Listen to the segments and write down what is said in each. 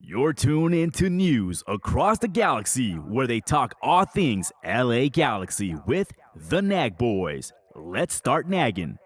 You're tuned into news across the galaxy where they talk all things LA Galaxy with the Nag Boys. Let's start nagging.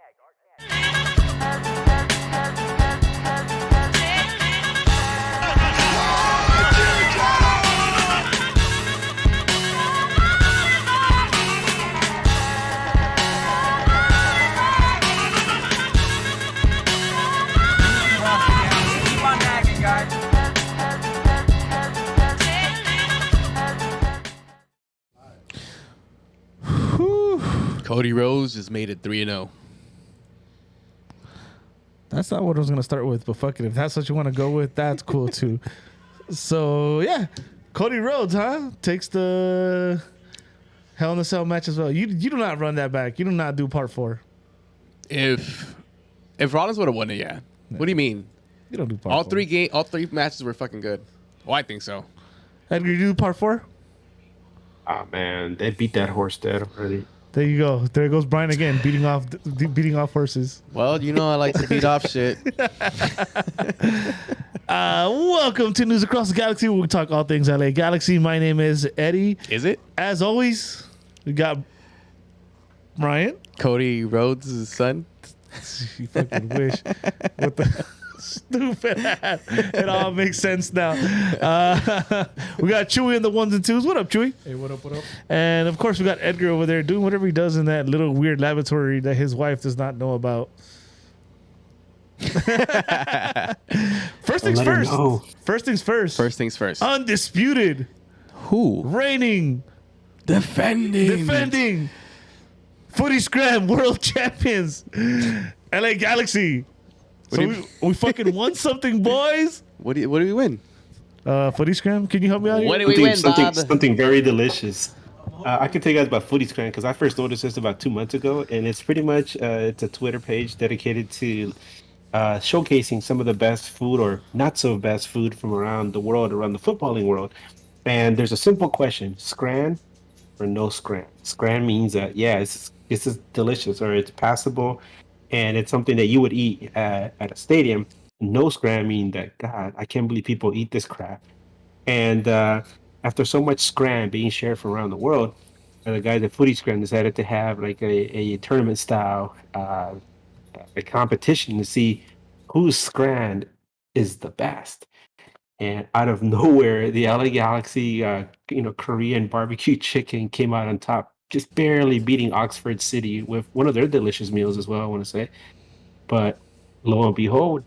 Cody Rhodes just made it 3-0. That's not what I was going to start with, but fuck it. If that's what you want to go with, that's cool too. So, yeah. Cody Rhodes, huh? Takes the Hell in a Cell match as well. You do not run that back. You do not do part 4. If Rollins would have won it, yeah. What do you mean? You don't do part 4. All three matches were fucking good. Well, I think so. Edgar, you do part 4? Ah, man. They beat that horse dead already. There you go. There goes Brian again, beating off horses. Well, you know I like to beat off shit. Welcome to News Across the Galaxy, where we talk all things LA Galaxy. My name is Eddie. Is it? As always, we got Brian. Cody Rhodes' son. You fucking wish. What the? Stupid ass. It all makes sense now. We got Chewy in the ones and twos. What up, Chewy? Hey, what up, what up? And of course, we got Edgar over there doing whatever he does in that little weird laboratory that his wife does not know about. First things Let her first. know. First things first. First things first. Undisputed, Who? reigning, defending, Footy Scram world champions, LA Galaxy. What So do you- we fucking won something, boys. What do we win? Footy Scram, can you help me out here? What do we win, Bob? Something very delicious. I can tell you guys about Footy Scran because I first noticed this about 2 months ago, and it's pretty much it's a Twitter page dedicated to showcasing some of the best food or not so best food from around the world, around the footballing world. And there's a simple question: Scran or no Scran? Scran means that it's delicious or it's passable, and it's something that you would eat at a stadium. No Scran mean that God, I can't believe people eat this crap. And after so much Scran being shared from around the world, the guys at Footy Scran decided to have like a tournament style a competition to see whose Scran is the best. And out of nowhere, the LA Galaxy, Korean barbecue chicken came out on top, just barely beating Oxford City with one of their delicious meals as well, I want to say. But lo and behold,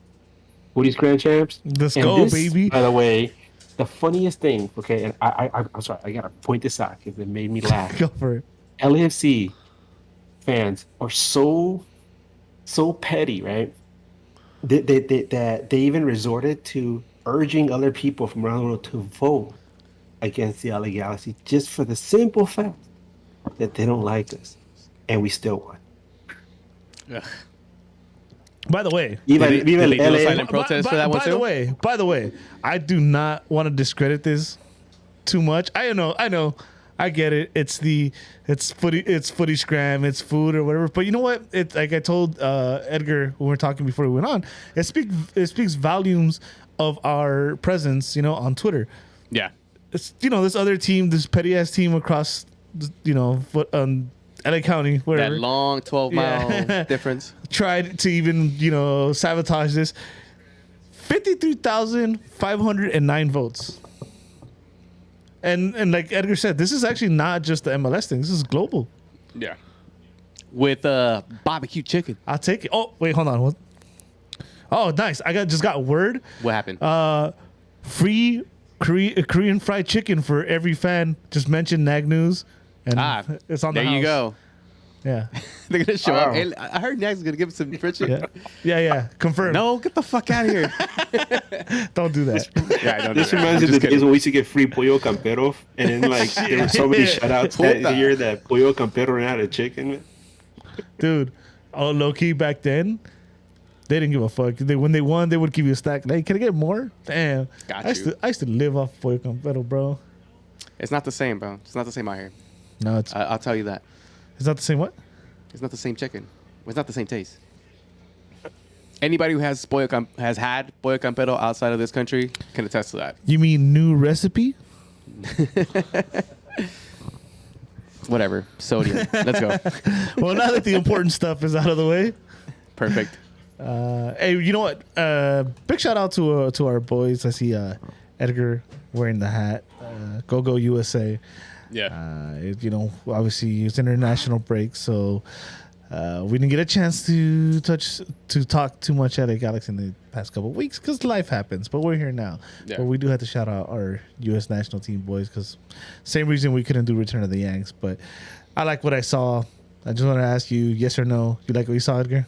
Woody's Grand Champs. Let's And go, this, baby. By the way, the funniest thing, okay, and I'm sorry, I gotta point this out because it made me laugh. Go for it. LAFC fans are so petty, right? They even resorted to urging other people from around the world to vote against the LA Galaxy just for the simple fact that they don't like us, and we still won. By the way, Even Did they do a LA, silent protest for that one too? By the way, I do not want to discredit this too much. I know, I get it. It's footy scram, it's food or whatever. But you know what? It's like I told Edgar when we were talking before we went on. It speaks volumes of our presence, on Twitter. Yeah. It's this other team, this petty ass team across, LA County, whatever. That long 12-mile Yeah. difference. Tried to even sabotage this. 53,509 votes. And like Edgar said, this is actually not just the MLS thing. This is global. Yeah. With barbecue chicken. I'll take it. Oh wait, hold on. What? Oh, nice. I just got word. What happened? Free Korean fried chicken for every fan. Just mention Nag News, and it's on the there house. you go. Yeah, They're gonna show up. Wow. Hey, I heard Nag's gonna give us some free chicken. yeah. Confirmed. No, get the fuck out of here. Don't do that. Yeah, I don't this do that. reminds me I'm of just the days kidding. when we used to get free pollo campero, and then like there were so many shutouts that Puta. year that pollo campero ran out of chicken. Dude, low key back then, they didn't give a fuck. When they won, they would give you a stack. Hey, can I get more? Damn. Got I you. used to live off pollo campero, bro. It's not the same, bro. It's not the same out here. No, it's I'll tell you that. not the same. What? It's not the same chicken. It's not the same taste. Anybody who has has had pollo campero outside of this country can attest to that. You mean new recipe? Whatever. Sodium. Let's go. Well, now that the important stuff is out of the way, Perfect. hey, you know what? Big shout out to our boys. I see Edgar wearing the hat. Go USA. Yeah. Obviously it's international break, so we didn't get a chance to talk too much at a Galaxy in the past couple of weeks because life happens. But we're here now. Yeah. But we do have to shout out our U.S. national team boys because same reason we couldn't do Return of the Yanks. But I like what I saw. I just want to ask you, yes or no? You like what you saw, Edgar?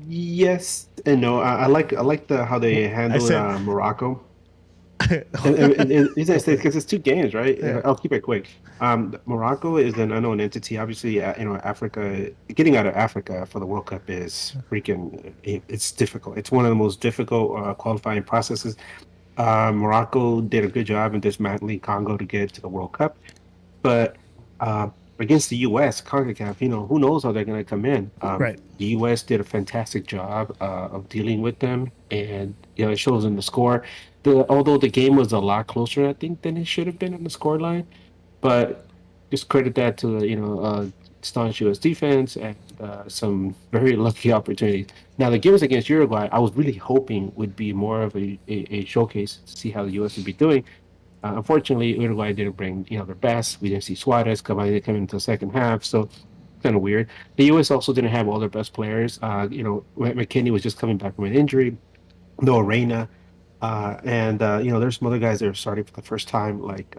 Yes and no. I like how they handled said- Morocco. and because it's 2 games, right? Yeah. I'll keep it quick. Morocco is an unknown entity. Obviously, Africa, getting out of Africa for the World Cup is freaking. It's difficult. It's one of the most difficult qualifying processes. Morocco did a good job in dismantling Congo to get to the World Cup, but against the U.S., CONCACAF, who knows how they're going to come in. Right. The U.S. did a fantastic job of dealing with them, and it shows in the score. Although the game was a lot closer, I think, than it should have been on the scoreline, but just credit that to staunch U.S. defense and some very lucky opportunities. Now, the games against Uruguay, I was really hoping would be more of a showcase to see how the U.S. would be doing. Unfortunately, Uruguay didn't bring their best. We didn't see Suarez come into the second half, so kind of weird. The U.S. also didn't have all their best players. McKinney was just coming back from an injury. Noah Reyna, and there's some other guys that are starting for the first time, like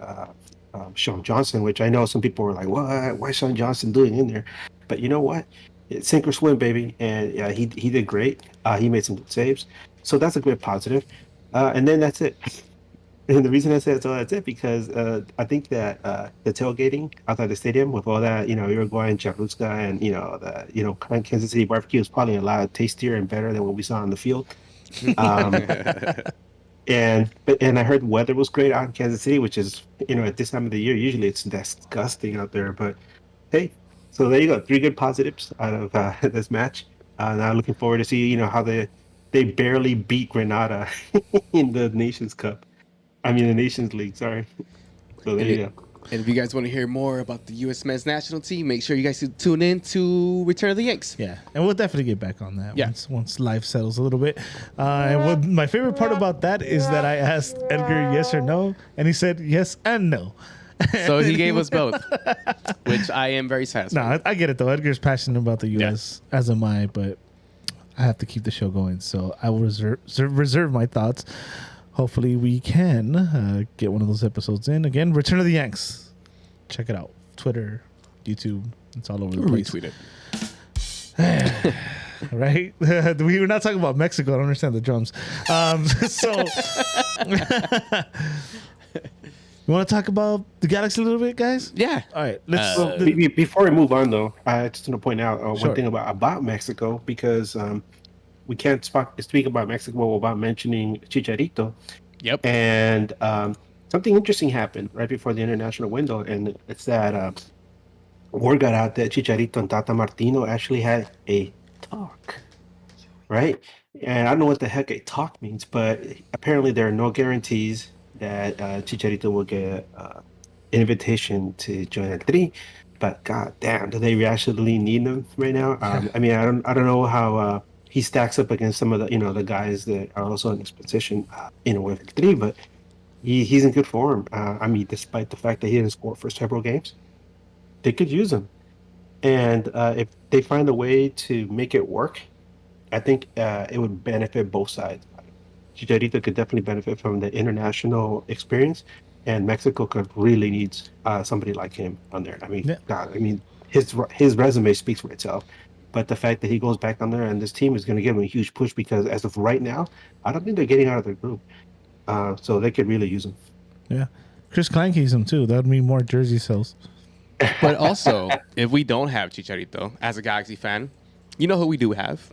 Sean Johnson, which I know some people were like, "What? Why is Sean Johnson doing in there?" But you know what? It's sink or swim, baby. And yeah, he did great. He made some good saves, so that's a good positive. And then that's it. And the reason I said so that's it because I think that the tailgating outside the stadium with all that Uruguay and Chapuzka and Kansas City barbecue is probably a lot tastier and better than what we saw on the field. And I heard the weather was great out in Kansas City, which is at this time of the year usually it's disgusting out there. But hey, so there you go, 3 good positives out of this match. Now looking forward to see how they barely beat Grenada in the Nations Cup. I mean the Nations League. Sorry. So there you go. And if you guys want to hear more about the U.S. men's national team, make sure you guys tune in to Return of the Yanks. Yeah, and we'll definitely get back on that Yeah. once life settles a little bit. And what my favorite part about that is that I asked Edgar yes or no, and he said yes and no. So he gave us both, which I am very satisfied. No, I get it though. Edgar's passionate about the U.S. as am I, but I have to keep the show going, so I will reserve my thoughts. Hopefully, we can get one of those episodes in. Again, Return of the Yanks. Check it out. Twitter, YouTube. It's all over the place. Retweet it. Right? We were not talking about Mexico. I don't understand the drums. So, you want to talk about the Galaxy a little bit, guys? Yeah. All right. Let's. Before we move on, though, I just want to point out Sure. one thing about Mexico because we can't speak about Mexico without mentioning Chicharito. Yep. And something interesting happened right before the international window, and it's that word got out that Chicharito and Tata Martino actually had a talk, right? And I don't know what the heck a talk means, but apparently there are no guarantees that Chicharito will get an invitation to join El Tri. But god damn, do they actually need him right now? I mean, I don't know how he stacks up against some of the the guys that are also in this position with El Tri, but he's in good form. I mean, despite the fact that he didn't score for several games, they could use him. And if they find a way to make it work, I think it would benefit both sides. Chicharito could definitely benefit from the international experience, and Mexico could really need somebody like him on there. I mean, Yeah. God, I mean, his resume speaks for itself. But the fact that he goes back on there and this team is going to give him a huge push because as of right now, I don't think they're getting out of their group. So they could really use him. Yeah. Chris Klein keeps him too. That would mean more jersey sales. But also, if we don't have Chicharito as a Galaxy fan, you know who we do have?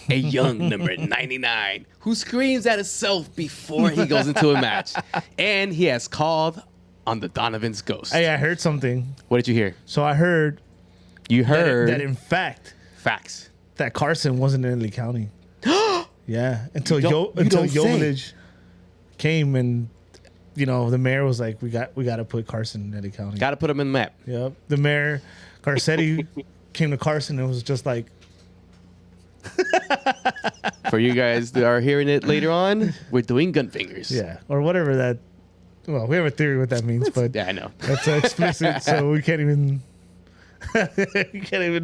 A young number 99 who screams at himself before he goes into a match. And he has called on the Donovan's ghost. Hey, I heard something. What did you hear? So I heard You heard that in fact facts. that Carson wasn't in Lee County. Yeah, until You don't say. Joveljic came and the mayor was like, we got to put Carson in Lee County. Got to put him in the map. Yep. The mayor Garcetti came to Carson and was just like, For you guys that are hearing it later on, we're doing gun fingers. yeah, or whatever that. Well, we have a theory what that means, but Yeah, I know. that's explicit, so we can't even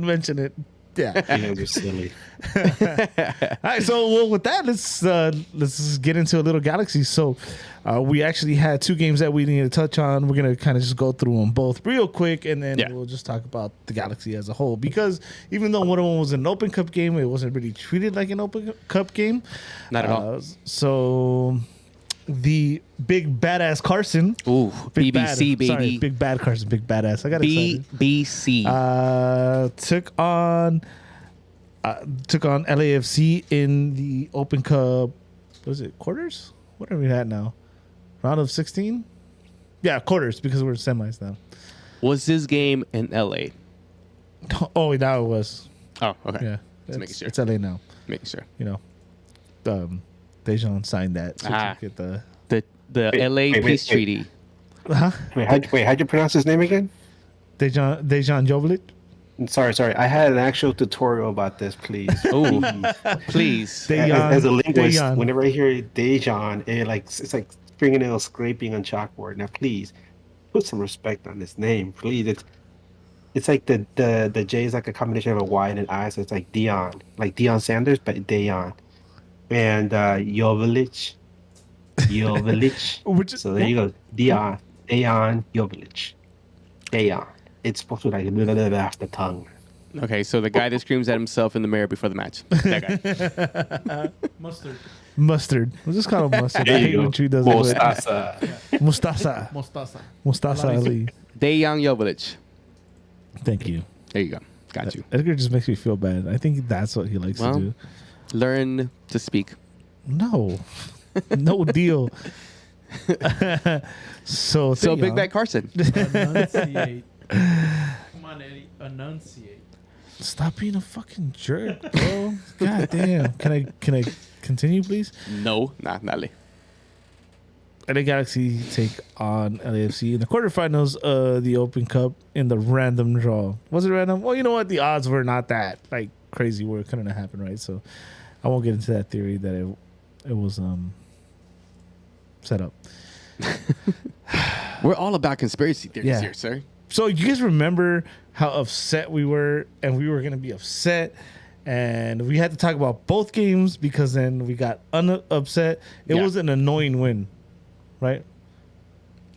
mention it. Yeah. They're silly. All right, so with that, let's just get into a little Galaxy. So we actually had 2 games that we need to touch on. We're gonna kind of just go through them both real quick, and then Yeah. we'll just talk about the Galaxy as a whole. Because even though one of them was an Open Cup game, it wasn't really treated like an Open Cup game. Not at all. So the big badass Carson, Ooh, big BBC, bad, sorry, baby. big bad Carson, big badass. I got excited. BBC. Took on LAFC in the Open Cup. Was it quarters? What are we at now? Round of 16? Yeah, quarters because we're semis now. Was this game in LA? Oh, now it was. Oh, okay. Yeah, Just making sure. It's LA now. Making sure. Dejan signed that. So Ah. to get the The LA wait, Peace wait. Treaty. huh? How'd you pronounce his name again? Dejan Joveljic. Sorry. I had an actual tutorial about this, please. Oh, Please. please. As a linguist, Dejan. whenever I hear Dejan, it's like fingernail scraping on chalkboard. Now, please put some respect on this name, please. It's like the J is like a combination of a Y and an I, so it's like Dion, like Deion Sanders, but Dejan. And Joveljic, Which is- So there you go, Dejan Joveljic, Dejan. It's supposed to be like a little bit off the tongue. Okay, so the guy that screams at himself in the mirror before the match. That guy. Mustard. We'll just call him mustard. I There hate you go. when Chew does it. Mostasa. Mustasa. Mostaza. Mustasa Ali. Dejan Joveljic. Thank you. There you go. Got you. Edgar just makes me feel bad. I think that's what he likes Well, to do. Learn to speak. No. No deal. So Big Bad Carson. Enunciate. Come on, Eddie. Enunciate. Stop being a fucking jerk, bro. God damn. Can I continue, please? No, not Nale. LA Galaxy take on LAFC in the quarterfinals of the Open Cup in the random draw. Was it random? Well, you know what? The odds were not that like crazy where it couldn't have happened, right? So I won't get into that theory that it was set up. We're all about conspiracy theories Yeah. here, sir. So you guys remember how upset we were, and we were gonna be upset, and we had to talk about both games because then we got upset. It Yeah. was an annoying win, right?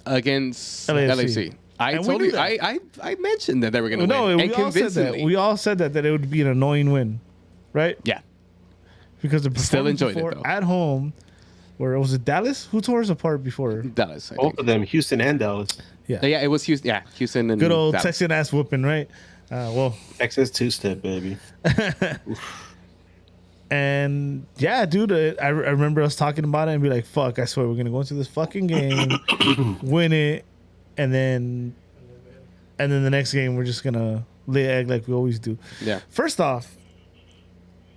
Against LAFC. LAFC. I And we told knew you. that. I mentioned that they were going to No, win. we And all said that. convincingly. We all said that it would be an annoying win, right? Yeah. Because the Still performance enjoyed it, before though. at home, where was it Dallas? Who tore us apart before? Dallas, I Both think. of them, Houston and Dallas. Yeah, Yeah, it was Houston. Yeah, Houston and good old Dallas. Texan ass whooping, right? Well, Texas two-step, baby. and yeah, dude, I remember us talking about it and be like, "Fuck, I swear we're gonna go into this fucking game, win it, and then the next game we're just gonna lay egg like we always do." Yeah. First off,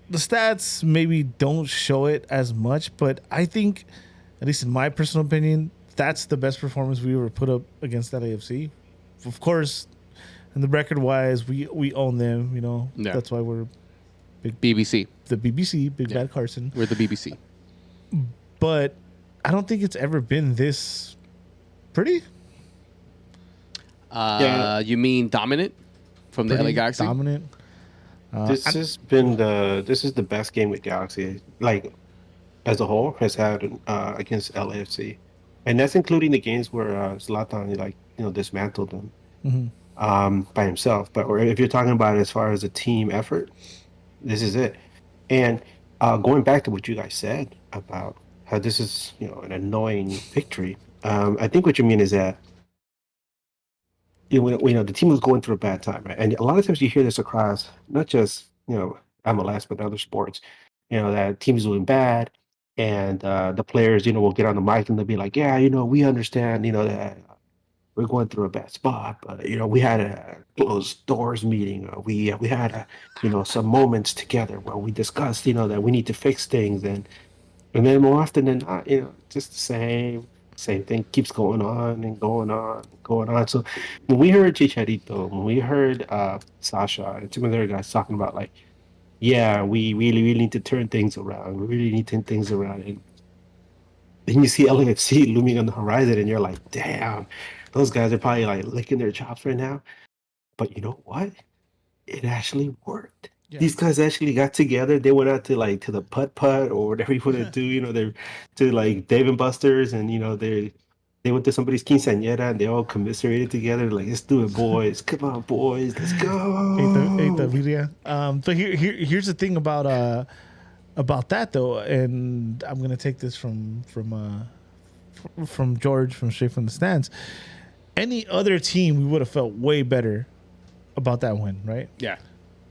the stats maybe don't show it as much, but I think, at least in my personal opinion, that's the best performance we ever put up against that AFC. Of course, and the record wise, we own them. You know, Yeah. that's why we're BBC. the BBC, Big Yeah. Bad Carson. We're the BBC. But I don't think it's ever been this pretty. Yeah. You mean dominant from the LA Pretty Galaxy? dominant. This is the best game with Galaxy, like as a whole, has had against LAFC, and that's including the games where Zlatan dismantled them by himself. But or if you're talking about it as far as a team effort, this is it. And going back to what you guys said about how this is an annoying victory, I think what you mean is that the team was going through a bad time, right? And a lot of times you hear this across not just MLS but other sports, that teams doing bad, and the players will get on the mic and they'll be like, yeah, we understand, that we're going through a bad spot, but we had a closed doors meeting. We had some moments together where we discussed that we need to fix things, and then more often than not, just the same thing keeps going on and going on and going on. So when we heard Chicharito, when we heard Sasha and some of the other guys talking about like, yeah, we really need to turn things around. We really need to turn things around. And then you see LAFC looming on the horizon, and you're like, damn, those guys are probably like licking their chops right now. But you know what? It actually worked. Yeah. These guys actually got together. They went out to the putt or whatever you want to do. They're to like Dave and Buster's, and they went to somebody's quinceañera and they all commiserated together. Like, let's do it, boys. Come on, boys, let's go. Ate the video. But here's the thing about that though, and I'm gonna take this from George from Straight from the Stands. Any other team, we would have felt way better about that win, right? Yeah.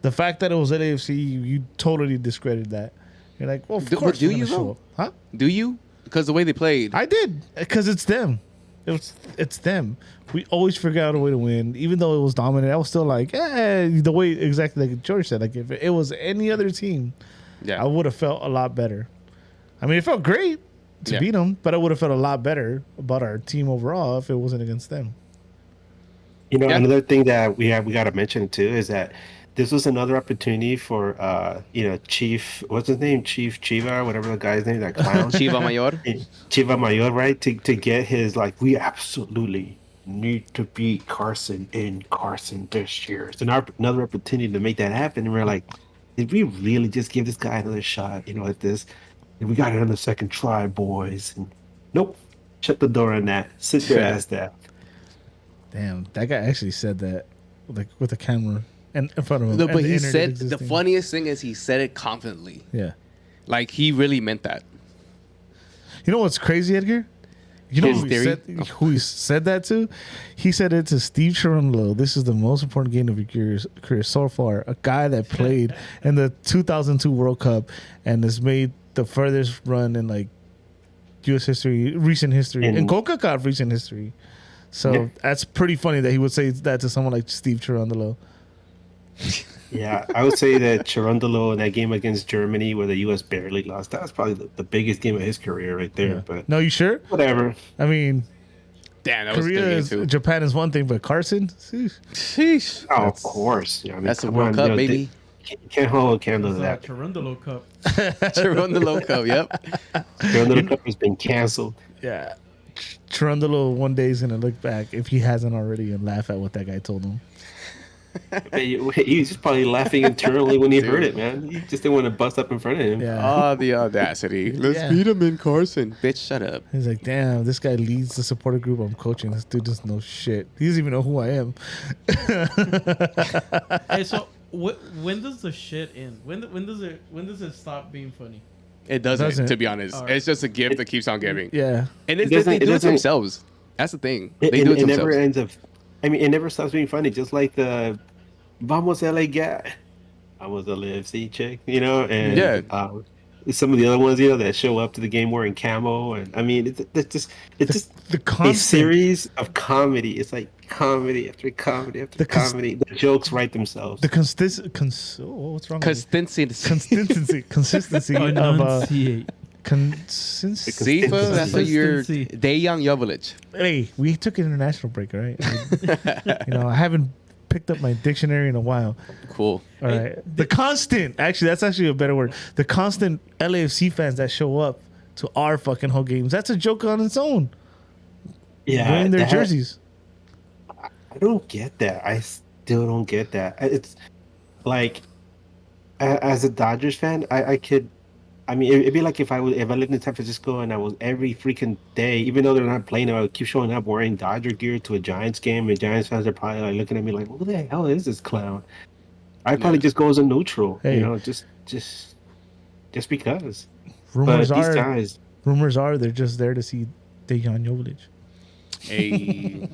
The fact that it was at AFC, you totally discredited that. You're like, well, of Do- course do they're you, gonna show though? up. Huh? Do you? Because the way they played. I did, because it's them. It's them. We always figure out a way to win, even though it was dominant. I was still like, the way exactly like George said. Like if it was any other team, Yeah. I would have felt a lot better. I mean, it felt great to Yeah. beat them, but I would have felt a lot better about our team overall if it wasn't against them. You know, Yeah. another thing that we got to mention too is that this was another opportunity for Chief, what's his name, Chief Chiva, or whatever the guy's name, that clown. Chiva Mayor. Chiva Mayor, right? To get his, like, we absolutely need to beat Carson in Carson this year. It's another opportunity to make that happen. And we're like, did we really just give this guy another shot? You know, at this, and we got it on the second try, boys. And nope, shut the door on that. Sit your ass down. Damn, that guy actually said that, like with the camera in front of him. No, and but the he internet said the existing. funniest thing is he said it confidently. Yeah. Like he really meant that. You know what's crazy, Edgar? You know His who theory? who he said that to? He said it to Steve Cherundolo. This is the most important game of your career so far. A guy that played in the 2002 World Cup and has made the furthest run in like U.S. history, recent history, and CONCACAF recent history. So Yeah. that's pretty funny that he would say that to someone like Steve Cherundolo. Yeah, I would say that Cherundolo in that game against Germany, where the U.S. barely lost, that was probably the biggest game of his career right there. But No, you sure? whatever. I mean, Damn, that was Korea good is too. Japan is one thing, but Carson, sheesh. Sheesh. Oh, of course. Yeah, I mean, That's the come World on, Cup, you know, baby. You can't hold a candle to It's that. Cherundolo Cup. Cherundolo Loco. Yep. Cherundolo Cup has been canceled. Yeah. Cherundolo one day is gonna look back if he hasn't already and laugh at what that guy told him. He was just probably laughing internally when he Dude. heard it, man. He just didn't want to bust up in front of him. Yeah. Oh, the audacity. Let's Yeah. beat him in Carson. Bitch, shut up. He's like, damn, this guy leads the supporter group I'm coaching. This dude doesn't know shit. He doesn't even know who I am. Hey, so when does the shit end? When does it stop being funny? It doesn't, Doesn't. to be honest. Alright. It's just a gift that keeps on giving. Yeah. And It it's, they doesn't- do it it to doesn't- themselves. That's the thing. It, They do it it never themselves. ends up. I mean, it never stops being funny. Just like the Vamos LA guy, Vamos LAFC chick, you know, and Yeah. some of the other ones, you know, that show up to the game wearing camo, and I mean, it's just The a constant, series of comedy. It's like comedy after comedy after The cons- comedy. The jokes write themselves. the what's wrong with Consistency. consistency of Enunciate. consistency. See, fool? That's what you're. Consistency. Dejan Jovovich. Hey, we took an international break, all right? I haven't picked up my dictionary in a while. Cool. All right. The constant, actually, that's actually a better word. The constant LAFC fans that show up to our fucking whole games. That's a joke on its own. Yeah, Wearing their that- jerseys. I don't get that. I still don't get that. It's like, as a Dodgers fan, I could. I mean, it'd be like if I lived in San Francisco and I was every freaking day, even though they're not playing, I would keep showing up wearing Dodger gear to a Giants game, and Giants fans are probably like looking at me like, "Who the hell is this clown?" I'd probably just go as a neutral, Hey. you know, just because. Rumors But these are guys, they're just there to see Dejan Jovovich. Hey.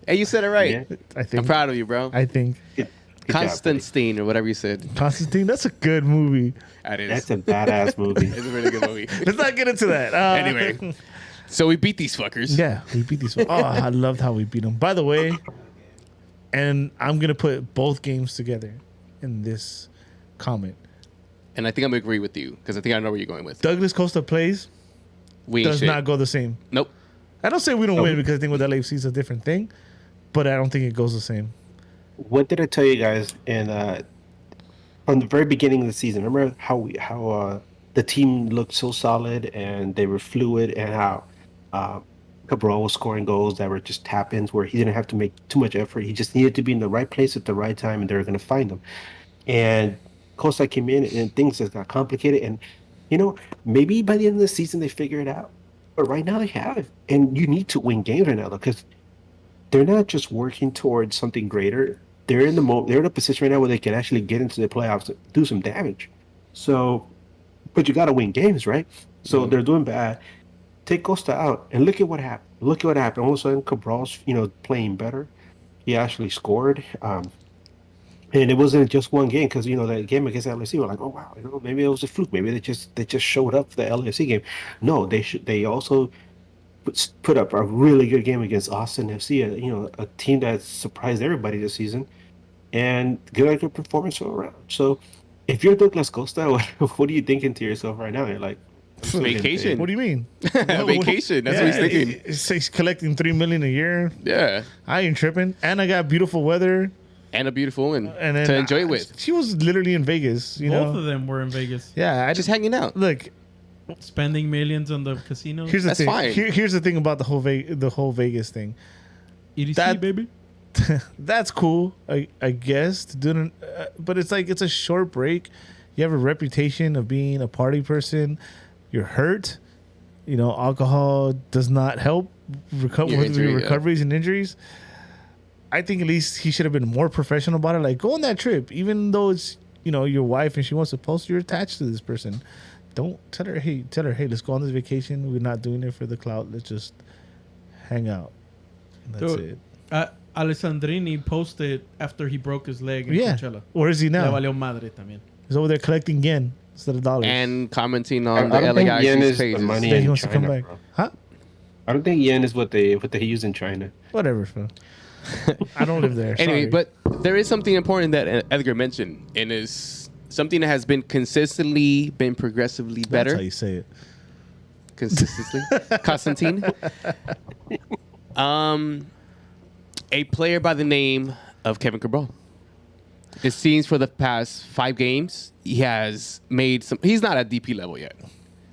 Hey, you said it right. yeah, I think. I'm proud of you, bro. I think good job, buddy. Constantine or whatever you said. Constantine. That's a good movie. That is. That's a badass movie. It's a really good movie. Let's not get into that. Anyway, so we beat these fuckers. Yeah, we beat these. Oh, I loved how we beat them. By the way, and I'm gonna put both games together in this comment. And I think I'm going to agree with you because I think I know where you're going with. Douglas Costa plays We ain't does shit. not go the same. Nope. I don't say we don't win because I think with LAFC is a different thing, but I don't think it goes the same. What did I tell you guys from the very beginning of the season? Remember how the team looked so solid and they were fluid, and how Cabral was scoring goals that were just tap-ins where he didn't have to make too much effort. He just needed to be in the right place at the right time, and they were going to find him. And Costa came in, and things just got complicated. And maybe by the end of the season they figure it out, but right now they have. And you need to win games right now, because they're not just working towards something greater. They're in they're in a position right now where they can actually get into the playoffs and do some damage. So, but you got to win games, right? So they're doing bad. Take Costa out and look at what happened. Look at what happened. All of a sudden, Cabral's playing better. He actually scored. And it wasn't just one game, because that game against LAFC, we're like, oh wow, maybe it was a fluke. Maybe they just showed up for the LAFC game. No, they also put up a really good game against Austin FC, a team that surprised everybody this season, and good performance all around. So, if you're Douglas Costa, what are you thinking to yourself right now? You're like, Vacation. What do you mean? Vacation. That's what he's thinking. He's collecting $3 million a year. Yeah. I ain't tripping, and I got beautiful weather And a beautiful woman and then to enjoy it with. She was literally in Vegas. You Both know. of them were in Vegas, Yeah, I Just hanging out. look. spending millions on the casino. Here's the That's thing. fine. Here's the thing about the whole Vegas thing. EDC, that- baby. That's cool, I guess, to do but it's like it's a short break. You have a reputation of being a party person. You're hurt. You know, alcohol does not help recover Your with injury, your yeah. recoveries and injuries. I think at least he should have been more professional about it. Like, go on that trip, even though it's your wife and she wants to post. You're attached to this person. Don't tell her, hey, let's go on this vacation. We're not doing it for the clout. Let's just hang out. And that's Dude, it. Alessandrini posted after he broke his leg in Yeah. Coachella. Where is he Le now? valió madre también. He's over there collecting yen instead of dollars. And commenting I on the don't LA think yen Galaxy's is the pages. money Then he in wants to come China, back. bro. Huh? I don't think yen is what they use in China. Whatever, bro. I don't live there. Anyway, Sorry. but there is something important that Edgar mentioned, and is something that has been consistently, been progressively That's better. how you say it. Consistently. Constantine. A player by the name of Kevin Cabral. It seems for the past 5 games, he has made some. He's not at DP level yet,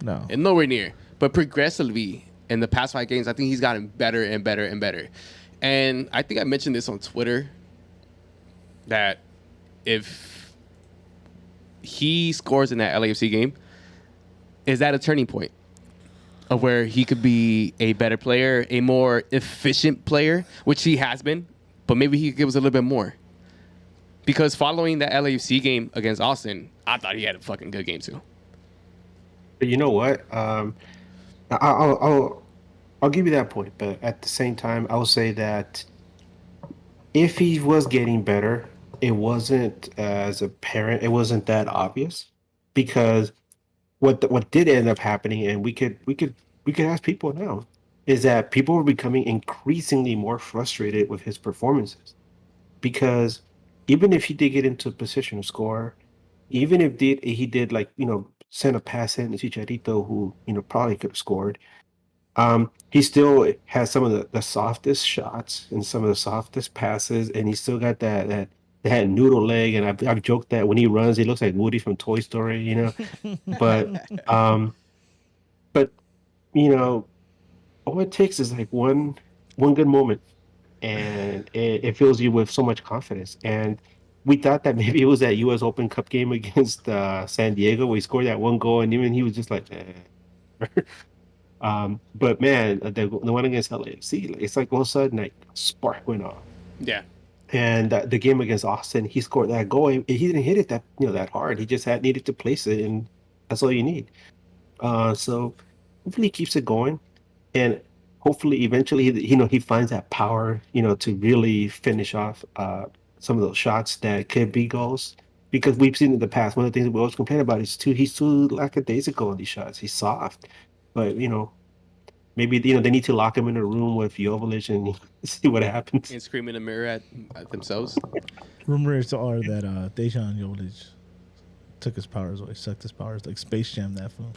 No. and nowhere near. But progressively, in the past 5 games, I think he's gotten better and better and better. And I think I mentioned this on Twitter that if he scores in that LAFC game, is that a turning point of where he could be a better player, a more efficient player, which he has been, but maybe he could give us a little bit more. Because following that LAFC game against Austin, I thought he had a fucking good game too. But you know what? I'll give you that point, but at the same time, I will say that if he was getting better, it wasn't as apparent. It wasn't that obvious, because what did end up happening, and we could ask people now, is that people were becoming increasingly more frustrated with his performances, because even if he did get into a position to score, even if he did like send a pass in to Chicharito, who probably could have scored. He still has some of the softest shots and some of the softest passes, and he's still got that noodle leg. And I've joked that when he runs, he looks like Woody from Toy Story, But all it takes is like one good moment, and it fills you with so much confidence. And we thought that maybe it was that U.S. Open Cup game against San Diego where he scored that one goal, and even he was just like. But man, the one against LAFC, it's like all of a sudden like a spark went off. Yeah. And the game against Austin, he scored that goal. He didn't hit it that hard. He just needed to place it, and that's all you need. So hopefully he keeps it going, and hopefully eventually he finds that power to really finish off some of those shots that could be goals. Because we've seen in the past, one of the things we always complain about is he's too lackadaisical on these shots. He's soft. But maybe they need to lock him in a room with Joveljic and see what happens. And scream in the mirror at themselves. Rumors are that Dejan Jovic took his powers away, sucked his powers, like Space Jam, that film.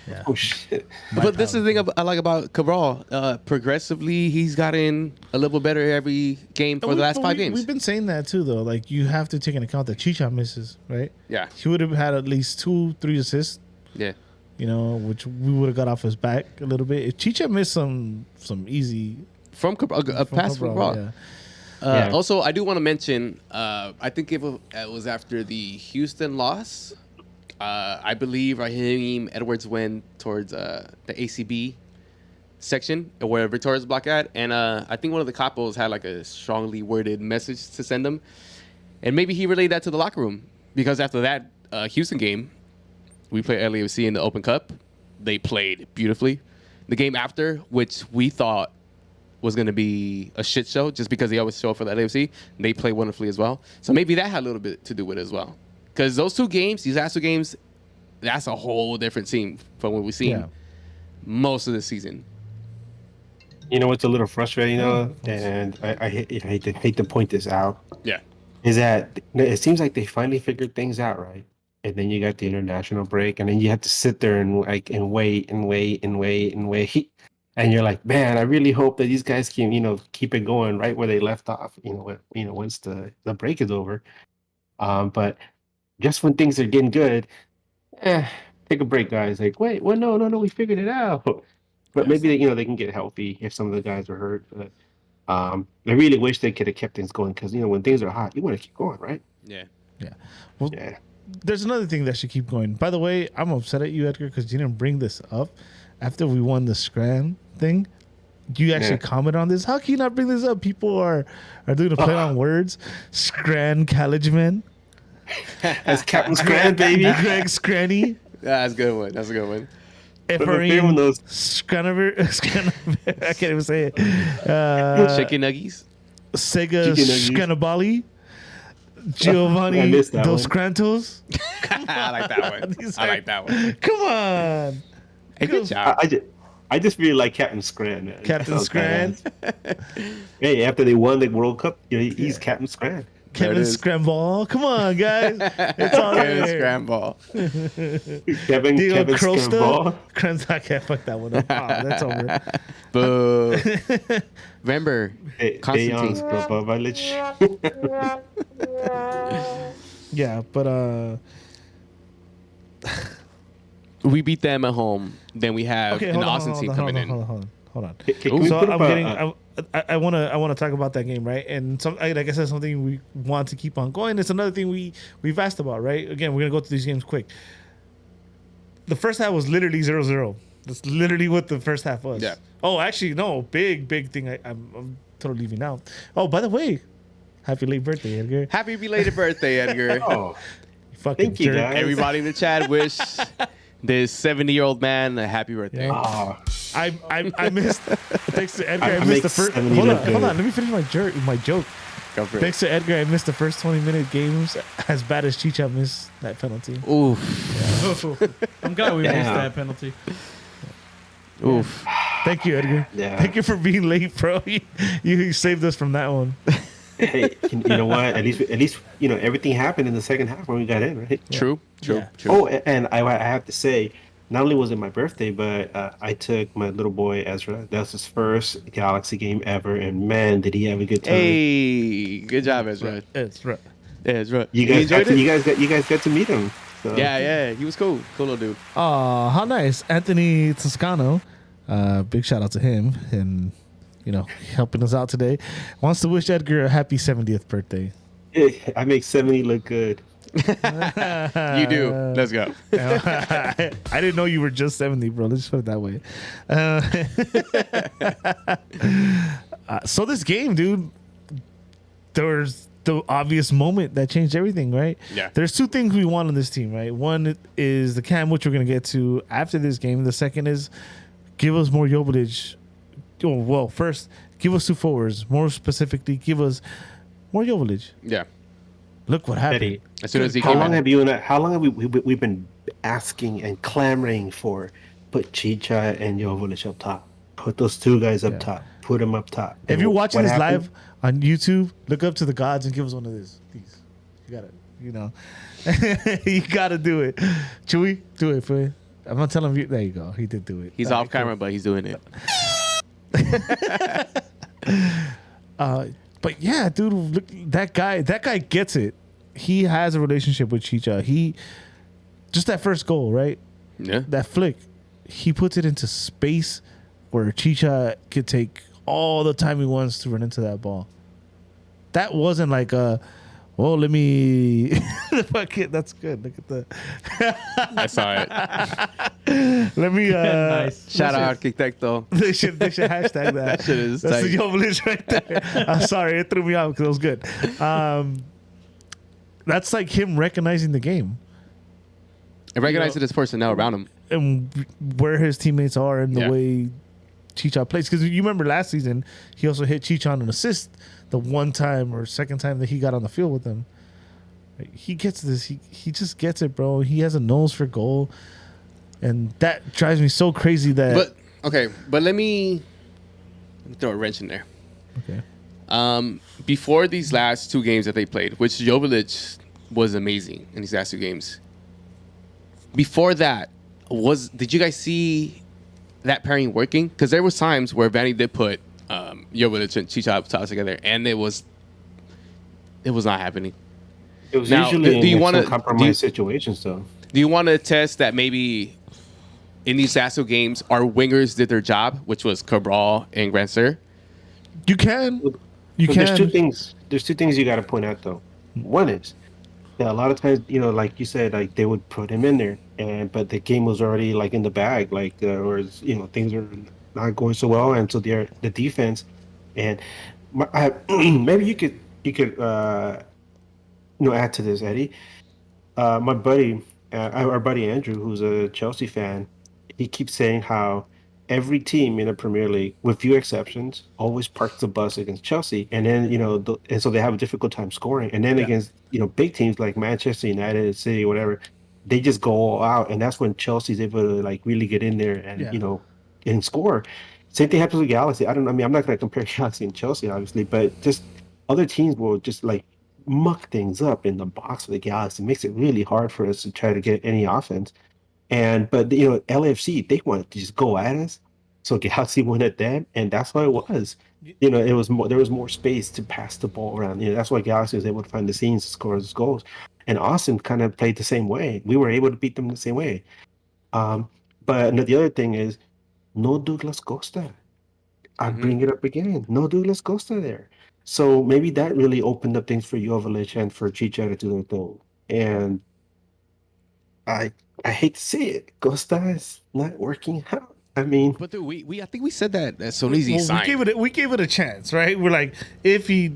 Yeah. Oh shit! But this is the thing I like about Cabral. Progressively, he's gotten a little better every game for the last 5 games. We've been saying that too, though. Like, you have to take into account that Chicha misses, right? Yeah. He would have had at least 2-3 assists. Yeah. Which we would have got off his back a little bit. If Chicha missed some easy From Cabral, a pass from Cabral. yeah. Yeah. Also, I do want to mention, I think it was after the Houston loss. I believe Raheem Edwards went towards the ACB section where Victoria's block at. And I think one of the capos had like a strongly worded message to send them. And maybe he relayed that to the locker room. Because after that Houston game, we played LAFC in the Open Cup. They played beautifully. The game after, which we thought was going to be a shit show just because they always show up for the LAFC, they played wonderfully as well. So maybe that had a little bit to do with it as well. Because those 2 games, these last 2 games, that's a whole different scene from what we've seen most of the season. What's a little frustrating though, and I hate to point this out, Yeah. is that it seems like they finally figured things out, right? and then you got the international break, and then you have to sit there and wait and wait and wait and wait. And you're like, man, I really hope that these guys can, keep it going right where they left off. Once the break is over. But just when things are getting good, take a break, guys. Like, wait, well, no, we figured it out. But maybe they can get healthy if some of the guys are hurt. But I really wish they could have kept things going because when things are hot, you want to keep going, right? Yeah. Well, Yeah. there's another thing that should keep going. By the way, I'm upset at you, Edgar, because you didn't bring this up after we won the Scran thing. You actually comment on this. How can you not bring this up? People are doing a play on words. Scran Callageman. That's Captain Scran, baby. Greg Scranny. That's a good one. That's a good one. Efrain those- Scranover. I can't even say it. Chicken nuggies. Sega Chicken nuggets. Scranabali. I Giovanni missed that Dos one. Crantos. I like that one. These I are- like that one. Come on. Hey, good job. I just really like Captain Scran, man. Captain That was Scran. badass. Hey, after they won the World Cup, he's Captain Scran. Kevin is. Scramble. Come on, guys. It's all Kevin there. Scramble. Kevin Diego Scramble. Crosta. Crans- I can't fuck that one up. Oh, that's over. Boo. Remember, Dejan Constantine. Strobovic. Yeah, but We beat them at home. Then we have okay, an hold on, Austin hold team on, coming in. hold on. Can we So put I'm up a- getting. I want to talk about that game, right? And like I said, something we want to keep on going. It's another thing we've asked about, right? Again, we're gonna go through these games quick. The first half was literally 0-0. That's literally what the first half was. Yeah. Oh, actually, no, big thing. I'm totally leaving out. Oh, by the way, happy late birthday, Edgar. Happy belated birthday, Edgar. Oh, Fucking thank you, jerk. guys. Everybody in the chat wish this 70-year-old man a happy birthday. Yeah. Oh, I missed. Thanks to Edgar, I I missed make the first. 70 Hold on, look good. hold on. Let me finish my joke. Go for it. Thanks to Edgar, I missed the first 20-minute games as bad as Chicha missed that penalty. Oof. I'm glad we missed Yeah. that penalty. Oof. Thank you, Edgar. Yeah. Thank you for being late, bro. You saved us from that one. hey, you know what? At least everything happened in the second half when we got in, right? True. Yeah. Oh, and I have to say, not only was it my birthday, but I took my little boy Ezra. That's his first Galaxy game ever, and man, did he have a good time! Hey, good job, Ezra. It's right. Ezra. You You enjoyed it? you guys got to meet him. So. Yeah, he was cool. Cool little dude. Oh, how nice. Anthony Toscano. Big shout out to him and helping us out today. Wants to wish Edgar a happy 70th birthday. I make 70 look good. You do. Let's go. I didn't know you were just 70, bro. Let's just put it that way. So this game, dude, there's the obvious moment that changed everything, right? Yeah. There's two things we want on this team, right? One is the cam, which we're going to get to after this game. The second is give us more Joveljic. Oh, well, first, give us two forwards. More specifically, give us more Joveljic. Yeah. Look what happened. Eddie, As soon as he how came long in. have you and how long have we've been asking and clamoring for put Chicha and Joveljic up top? Put those two guys up top. Put them up top. If you're watching What this happened? live on YouTube, look up to the gods and give us one of these. Please. You got it. You got to do it. Chewy, do it for you. I'm not telling you. There you go. He did do it. He's All off right, cool. camera, but he's doing it. But yeah, dude, look, that guy gets it. He has a relationship with Chicha. Just that first goal, right? Yeah. That flick, he puts it into space where Chicha could take all the time he wants to run into that ball. That wasn't like let me fuck it. That's good. Look at the I saw it. let me Nice. Shout out Arquitecto. they should hashtag that. Shit is That's tight. the Joveljic right there. I'm sorry, it threw me out because it was good. That's like him recognizing the game I recognize his personnel around him. and where his teammates are and the Yeah. way Chicha plays. Because you remember last season, he also hit Chicha on an assist the one time or second time that he got on the field with them. He gets this. He just gets it, bro. He has a nose for goal. And that drives me so crazy that... But let me throw a wrench in there. Okay. Before these last two games that they played, which Joveljic was amazing in these last two games, before that, did you guys see that pairing working? Because there was times where Vanny did put Jovic and Chicha together, and it was not happening. It was Now, usually do you in wanna- some compromised situations, though. Do you want to test that maybe in these last two games, our wingers did their job, which was Cabral and Grandsir? You can. You But can. There's two things. There's two things you got to point out, though. One is that a lot of times, like you said, like they would put him in there, but the game was already like in the bag, like or things are not going so well, and so the defense, and maybe you could add to this, Eddie. My buddy, our buddy Andrew, who's a Chelsea fan, he keeps saying how every team in the Premier League, with few exceptions, always parks the bus against Chelsea, and then and so they have a difficult time scoring. And then against big teams like Manchester United, City, whatever, they just go all out, and that's when Chelsea's able to like really get in there and and score. Same thing happens with Galaxy. I'm not going to compare Galaxy and Chelsea, obviously, but just other teams will just like muck things up in the box for the Galaxy. It makes it really hard for us to try to get any offense. But LAFC, they wanted to just go at us, so Galaxy went at them, and that's why it was. It was more. There was more space to pass the ball around. That's why Galaxy was able to find the seams to score those goals. And Austin kind of played the same way. We were able to beat them the same way. But the other thing is, no Douglas Costa. I bring it up again. No Douglas Costa there. So maybe that really opened up things for Jovic and for Chicha to do their thing. And I hate to say it, Costa is not working out. I mean, But dude, I think we said that as soon as he Well, signed. we gave it a chance, right? We're like, if he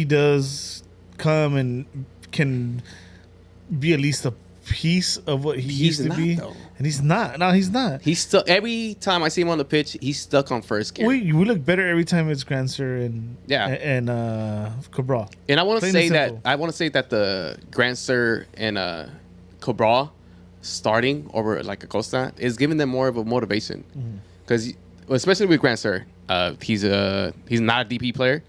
does come and can be at least a piece of what he He's used to not, be, though. and he's not. No, he's not. He's still every time I see him on the pitch, he's stuck on first gear. We look better every time it's Grandsir and Cabral. And I want to Plain say and that simple. the Grandsir and Cabral starting over like Acosta is giving them more of a motivation because especially with Grandsir, he's not a DP player.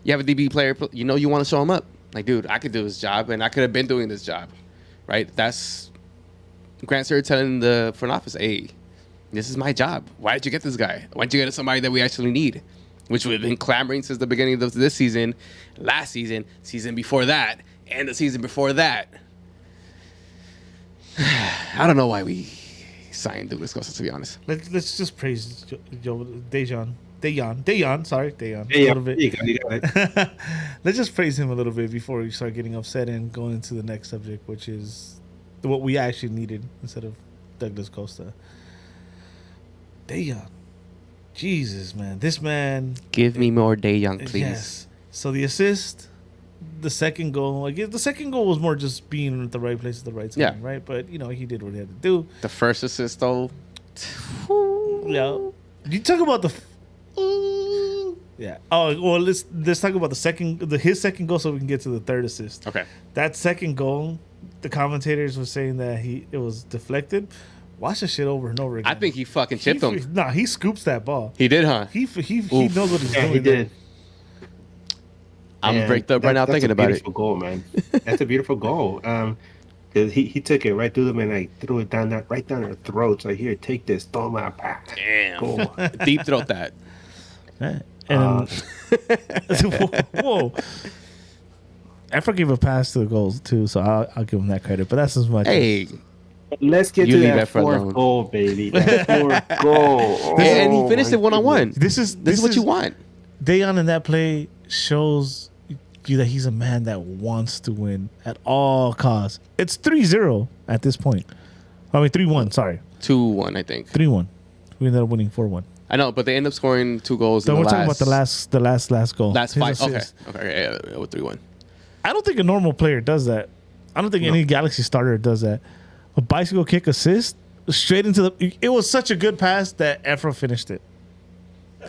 You have a DP player, you want to show him up. Like, dude, I could do this job, and I could have been doing this job, right? That's Grandsir telling the front office, "Hey, this is my job. Why did you get this guy? Why did you get somebody that we actually need?" Which we've been clamoring since the beginning of this season, last season before that, and the season before that. I don't know why we signed Douglas Costa, to be honest. Let's just praise Dejan. Sorry, Dejan. yeah, a little bit. you got it. Let's just praise him a little bit before we start getting upset and going into the next subject, which is what we actually needed instead of Douglas Costa. Dejan. Jesus, man. This man. Give me more De Jong, please. Yes. So the assist, the second goal. I guess the second goal was more just being at the right place at the right time, Yeah. right? But, he did what he had to do. The first assist, though. Yeah. You talk about yeah. Oh, well, let's talk about his second goal so we can get to the third assist. Okay. That second goal, the commentators were saying that it was deflected. Watch the shit over and over again. I think he fucking chipped him. Nah, he scoops that ball. He did, huh? He knows what he's Yeah, doing. he did. I'm And bricked up right now that's thinking a about it. beautiful goal, man. That's a beautiful goal. 'Cause he took it right through them and like threw it right down their throats. Like, here, take this, throw my back. Damn. Goal. Deep throat that. Yeah. And whoa. Efra gave a pass to the goals too, so I'll give him that credit. But that's as much. Hey. Let's get You to leave that Efra fourth alone. goal, baby. That fourth goal. And he Oh, finished my it one-on-one. This is This is what you want. Dejan in that play shows you that he's a man that wants to win at all costs. It's 3-0 at this point. I mean 3-1, sorry. 2-1, I think. 3-1. We ended up winning 4-1. I know, but they end up scoring 2 goals So in we're the talking about the last goal. last His 5. Okay. assist. Okay, yeah, with 3-1. I don't think a normal player does that. I don't think any Galaxy starter does that. A bicycle kick assist straight into the. It was such a good pass that Efra finished it.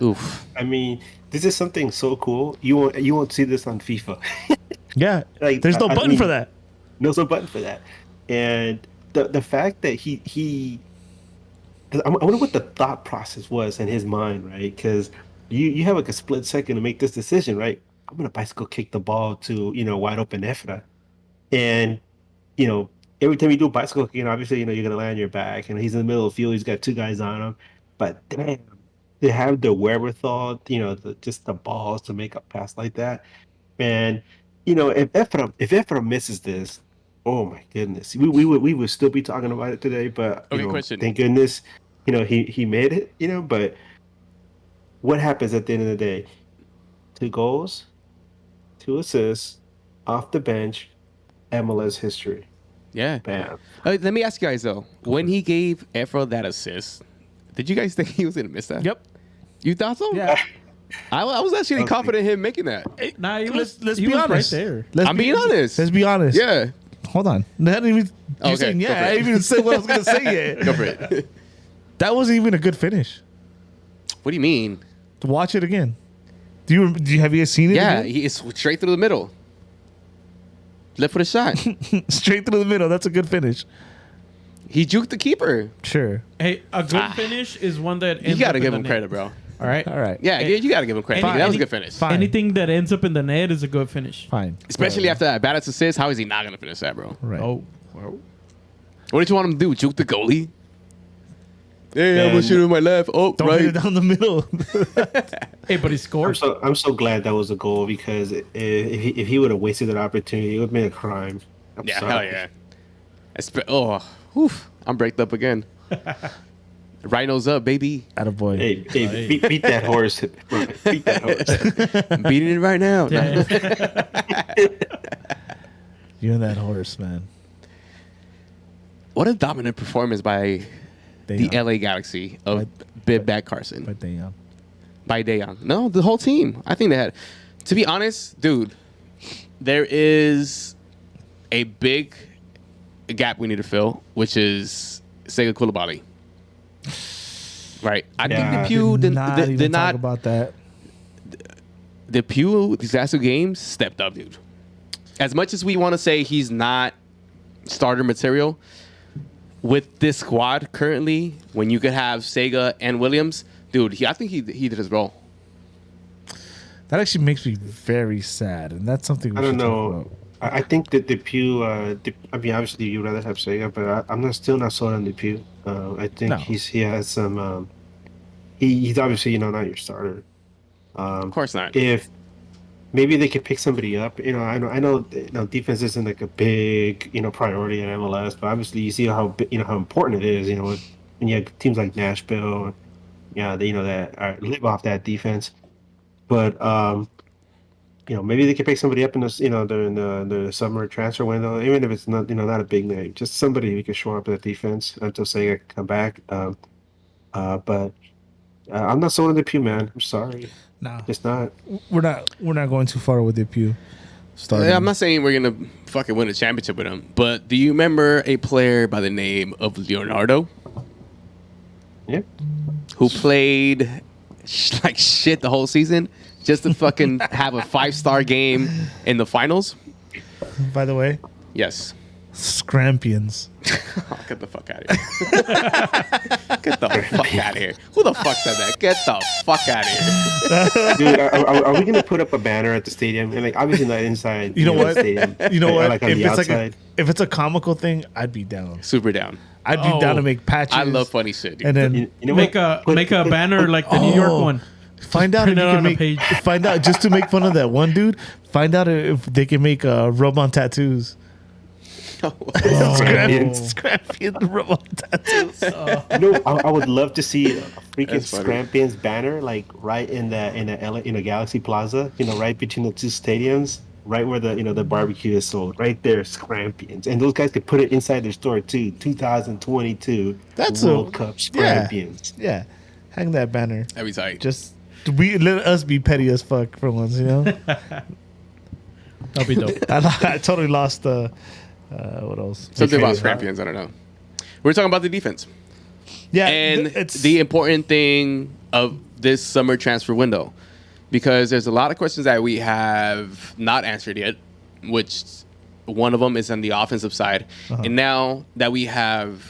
Oof. I mean, this is something so cool. You won't see this on FIFA. Yeah, Like, there's no I button mean- for that. No button for that. And the fact that he I wonder what the thought process was in his mind, right? Because you have like a split second to make this decision, right? I'm gonna bicycle kick the ball to wide open Efra, and every time you do bicycle kicking, obviously, you're gonna land on your back, and he's in the middle of the field. He's got two guys on him, but damn, they have the wherewithal, just the balls to make a pass like that. And if Ephraim misses this, oh my goodness, we would still be talking about it today. But Okay, question. thank goodness, he made it. But what happens at the end of the day? 2 goals, 2 assists, off the bench, MLS history. Yeah. Bam. Let me ask you guys though. When he gave Efra that assist, did you guys think he was gonna miss that? Yep. You thought so? Yeah. I was actually confident in him making that. Nah, he Let's was, be he was honest. right there. I'm being honest. Let's be honest. Yeah. Hold on. Not even. You Okay, saying go for yeah? it. I didn't even say what I was gonna say yet. Go for it. That wasn't even a good finish. What do you mean? Watch it again. Do you have you seen it? Yeah, again? he is straight through the middle. Left foot a shot. Straight through the middle. That's a good finish. He juked the keeper. Sure. Hey, a good finish is one that You ends gotta up give in him the credit, net. bro. All right. All right. Yeah, you gotta give him credit. Fine. That was a Any- good finish. Fine. Anything that ends up in the net is a good finish. Fine. Especially after that bad assist. How is he not gonna finish that, bro? Right. Oh. What did you want him to do? Juke the goalie? Hey, I'm Man. gonna shoot with my left. Oh, Don't right. hit it down the middle. Hey, but he I'm scored. so glad that was a goal, because if he would have wasted that opportunity, it would have been a crime. I'm Yeah, sorry. hell yeah. I'm braked up again. Rhinos up, baby. Attaboy. Hey, beat that horse. Beat that horse. I'm beating it right now. Yeah. You and that horse, man. What a dominant performance by the Dayon. LA Galaxy of Bib Bad Carson. By Dayon. By Dayon. No, the whole team. I think they had. To be honest, dude, there is a big gap we need to fill, which is Sega Koulibaly. Right. I think Yeah. the Pew did even not. talk about that. The Pew these last 2 games stepped up, dude. As much as we want to say he's not starter material, with this squad currently, when you could have Sega and Williams, dude, I think he did his role. That actually makes me very sad, and that's something we I don't should talk know. about. I think that the Pew. I mean, obviously, you'd rather have Sega, but I'm still not sold on the Pew. I think No. he has some. He's obviously not your starter. Of course not. If maybe they could pick somebody up, I know defense isn't like a big priority in MLS, but obviously you see how how important it is. When you have teams like Nashville, that live off that defense. But maybe they could pick somebody up in this, during the summer transfer window, even if it's not a big name, just somebody who could shore up that defense until Sega can come back. But I'm not sold on the Pew, man. I'm sorry, No, just not. we're not going too far with the Pew. Starting. Yeah, I'm not saying we're gonna fucking win a championship with him, but do you remember a player by the name of Leonardo Yeah. who played like shit the whole season just to fucking have a 5-star game in the finals? By the way, Yes. Scrampions. Oh, get the fuck out of here. Get the fuck out of here. Who the fuck said that? Get the fuck out of here. Dude, are we gonna put up a banner at the stadium? And obviously not inside. You know the what? Stadium, You know what? Like on If the it's outside. if it's a comical thing, I'd be down. Super down. I'd be down to make patches. I love funny shit, dude. And then You know Make what? a banner like the New York Oh. one. find out if print you it can on a make. page. Find out just to make fun of that one dude. Find out if they can make rub-on tattoos. Scrampions rub-on tattoos. I would love to see a freaking That's funny. Scrampions banner, like right in the Galaxy Plaza, right between the 2 stadiums, right where the barbecue is sold, right there, Scrampions, and those guys could put it inside their store too. 2022 That's World a- Cup yeah. Scrampions. Yeah, hang that banner. Every time. Just let us be petty as fuck for once, That'll be dope. I totally lost what else? Something about Okay. Scrampions, I don't know. We're talking about the defense. Yeah, And it's the important thing of this summer transfer window, because there's a lot of questions that we have not answered yet, which one of them is on the offensive side. And now that we have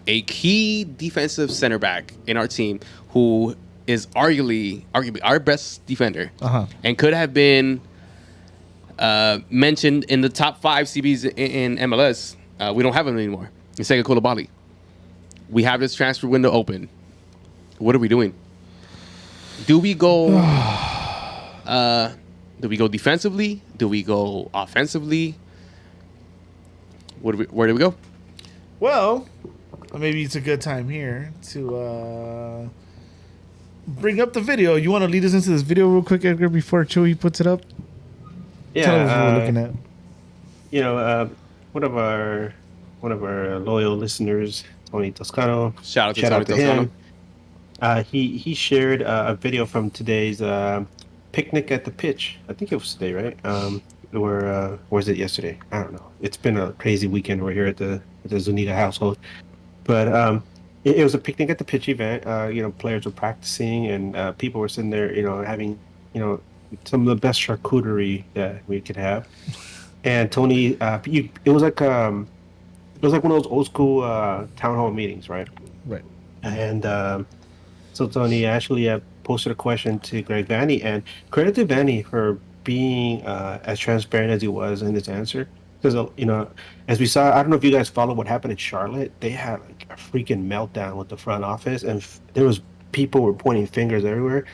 a key defensive center back in our team who is arguably our best defender and could have been mentioned in the top 5 CBs in MLS, We don't have him anymore. It's Sega Koulibaly. We have this transfer window open. What are we doing? Do we go? Do we go defensively? Do we go offensively? Where do we go? Well, maybe it's a good time here to bring up the video. You want to lead us into this video real quick, Edgar, before Chewy puts it up? Tell us what we're looking at. You know, one of our loyal listeners, Tony Toscano. Shout out to Toscano. him. He shared a video from today's picnic at the pitch. I think it was today, right? Or was it yesterday? I don't know. It's been a crazy weekend. We're here at the Zuniga household, but it was a picnic at the pitch event. You know, players were practicing, and people were sitting there, you know, having, you know, some of the best charcuterie that we could have. And Tony, it was like one of those old school town hall meetings, right? Right. And so Tony actually posted a question to Greg Vanny, and credit to Vanny for being as transparent as he was in his answer. Because, you know, as we saw, I don't know if you guys follow what happened in Charlotte. They had like a freaking meltdown with the front office, and there was people were pointing fingers everywhere.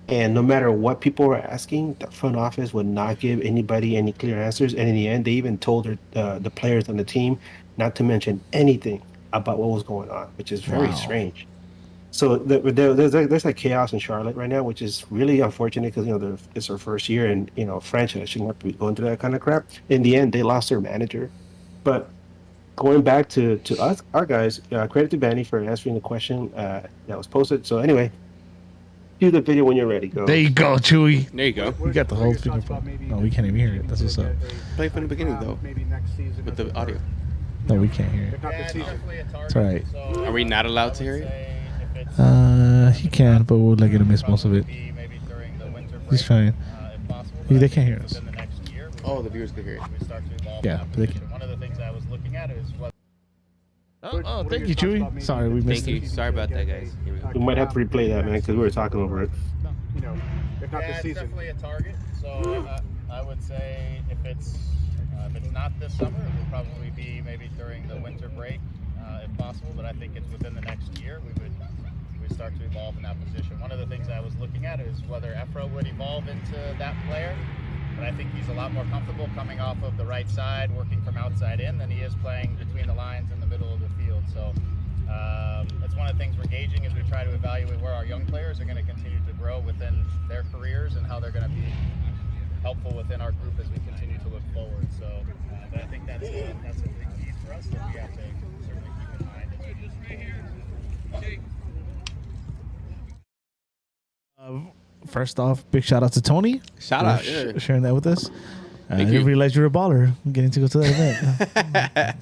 And no matter what people were asking, the front office would not give anybody any clear answers. And in the end, they even told the players on the team not to mention anything about what was going on, which is very strange. So there's like chaos in Charlotte right now, which is really unfortunate because, you know, it's their first year, and, you know, franchise shouldn't have to be going through that kind of crap. In the end, they lost their manager. But going back to us, our guys, credit to Vanny for answering the question that was posted. So anyway, do the video when you're ready. Go. There you go, Chewy. There you go. We got the whole thing. No, we can't even hear it. That's what's up. Play from the beginning though, with the audio. No, we can't hear it. It's all right. Are we not allowed to hear it? He can, but we're like gonna miss most of it. He's trying. They can't hear us. Oh, the viewers can hear it. Yeah, but they can. One of the things I was looking at is what. Oh, thank you, Chewy. Sorry, we missed Thank you. it. Sorry about that, guys. Here we go. We might have to replay that, man, because we were talking over it. You know, if not this season. It's definitely a target. So I would say if it's not this summer, it will probably be maybe during the winter break, if possible. But I think it's within the next year we would start to evolve in that position. One of the things I was looking at is whether Efra would evolve into that player. But I think he's a lot more comfortable coming off of the right side, working from outside in, than he is playing between the lines in the middle of the field. So that's one of the things we're gauging as we try to evaluate where our young players are going to continue to grow within their careers and how they're going to be helpful within our group as we continue to look forward. So, but I think that's a big piece for us that we have to certainly keep in mind. First off, big shout out to Tony. Shout out, yeah. Sharing that with us. I Thank didn't you. realize you were a baller getting to go to that event.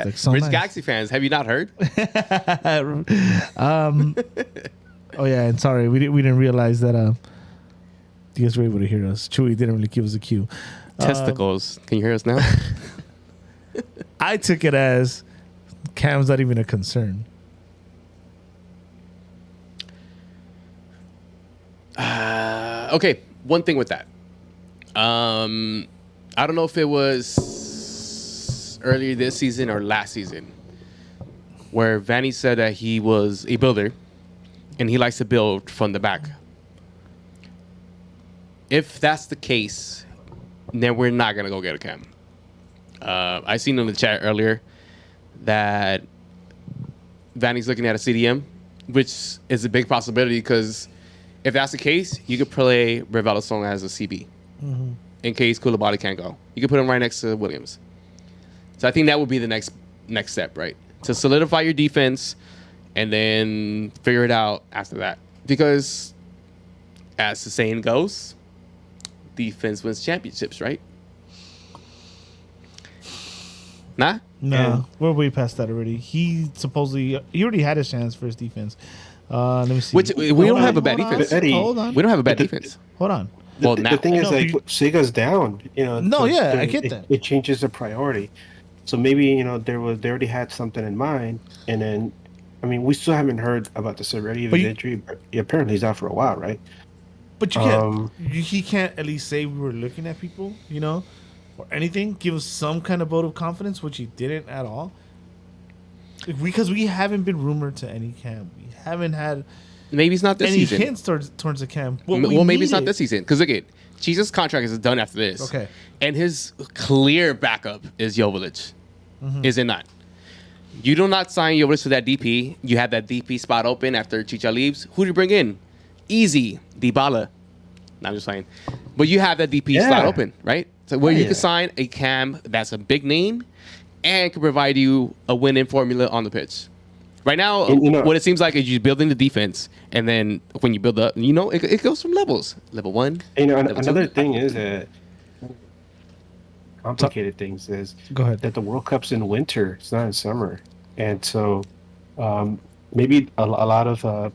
Like, so Rich nice. Galaxy fans, have you not heard? Oh yeah, and sorry, we didn't realize that you guys were able to hear us. Chewy didn't really give us a cue. Testicles. Can you hear us now? I took it as Cam's not even a concern. Okay, one thing with that. I don't know if it was earlier this season or last season where Vanny said that he was a builder and he likes to build from the back. If that's the case, then we're not going to go get a Cam. I seen in the chat earlier that Vanny's looking at a CDM, which is a big possibility because if that's the case, you could play Revelador as a CB in case Koulibaly can't go. You could put him right next to Williams. So I think that would be the next step, right? To solidify your defense and then figure it out after that. Because as the saying goes, defense wins championships, right? Nah? No, we're way past that already. He already had his chance for his defense. Let me see. Which we don't have a bad Hold on. defense. Eddie, Hold on. We don't have a bad defense. Hold on. Well, the now. thing is, No, like, you- Sega's down. You know. No, so yeah, there- I get that. It changes the priority. So maybe, you know, they already had something in mind, and then, I mean, we still haven't heard about the severity of But his you- injury. But apparently, he's out for a while, right? But you can't. He can't at least say we were looking at people, you know, or anything. Give us some kind of vote of confidence, which he didn't at all. Because we haven't been rumored to any camp. We haven't had Maybe it's not this any season. hints towards the camp. Well, maybe it's not this season. Because look, Jesus' contract is done after this. Okay. And his clear backup is Jovic. Is it not? You do not sign Jovic to that DP. You have that DP spot open after Chicha leaves. Who do you bring in? Easy, Dybala. No, I'm just saying. But you have that DP slot open, right? So where you can sign a cam that's a big name and can provide you a winning formula on the pitch. Right now, what it seems like is you're building the defense, and then when you build up, it goes from levels. Level 1. Another thing is that complicated things is Go ahead. that the World Cup's in winter. It's not in summer, and so maybe a lot of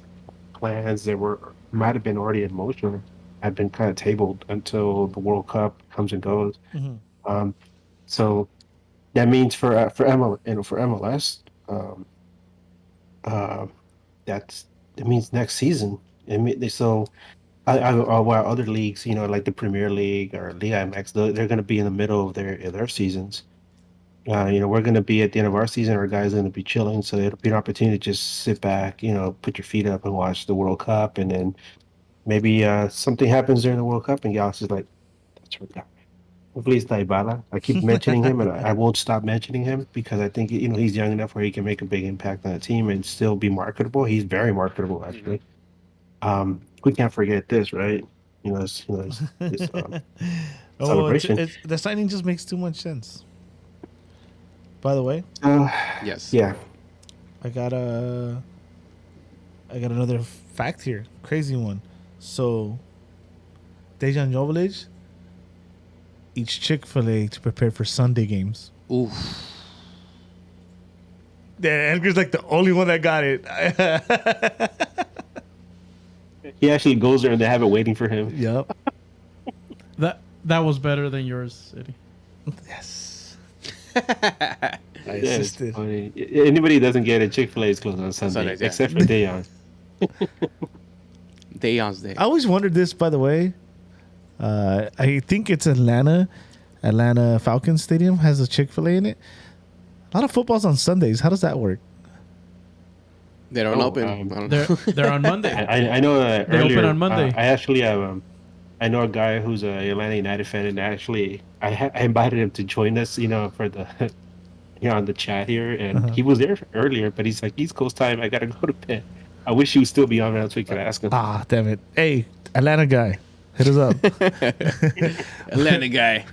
plans that might have been already in motion have been kind of tabled until the World Cup comes and goes. So that means for MLS. That means next season. So, while other leagues, like the Premier League or Liga MX, they're going to be in the middle of their seasons. We're going to be at the end of our season. Our guys are going to be chilling, so it'll be an opportunity to just sit back, put your feet up and watch the World Cup, and then maybe something happens during the World Cup, and Galaxy's like, that's right. Hopefully it's Dybala. I keep mentioning him, and I won't stop mentioning him because I think he's young enough where he can make a big impact on the team and still be marketable. He's very marketable, actually. We can't forget this, right? This celebration. The signing just makes too much sense. By the way, Yes. Yeah. I got another fact here, crazy one. So, Dejan Joveljic eats Chick-fil-A to prepare for Sunday games. Oof. Yeah, Edgar's like the only one that got it. He actually goes there and they have it waiting for him. Yep. That was better than yours, City. Yes. I insisted. Anybody who doesn't get it, Chick-fil-A is closed on Sundays, yeah. except for Dejan. Dejan's Day. I always wondered this, by the way. I think it's Atlanta Falcons Stadium has a Chick-fil-A in it. A lot of footballs on Sundays. How does that work? They don't open. I don't know. They're on Monday. I know that They earlier. open on Monday. I actually have. I know a guy who's a Atlanta United fan, and actually, I invited him to join us. For the on the chat here, and he was there earlier, but he's like East Coast time. I gotta go to bed. I wish he would still be on so we could ask him. Ah, damn it! Hey, Atlanta guy, hit us up. Atlanta guy.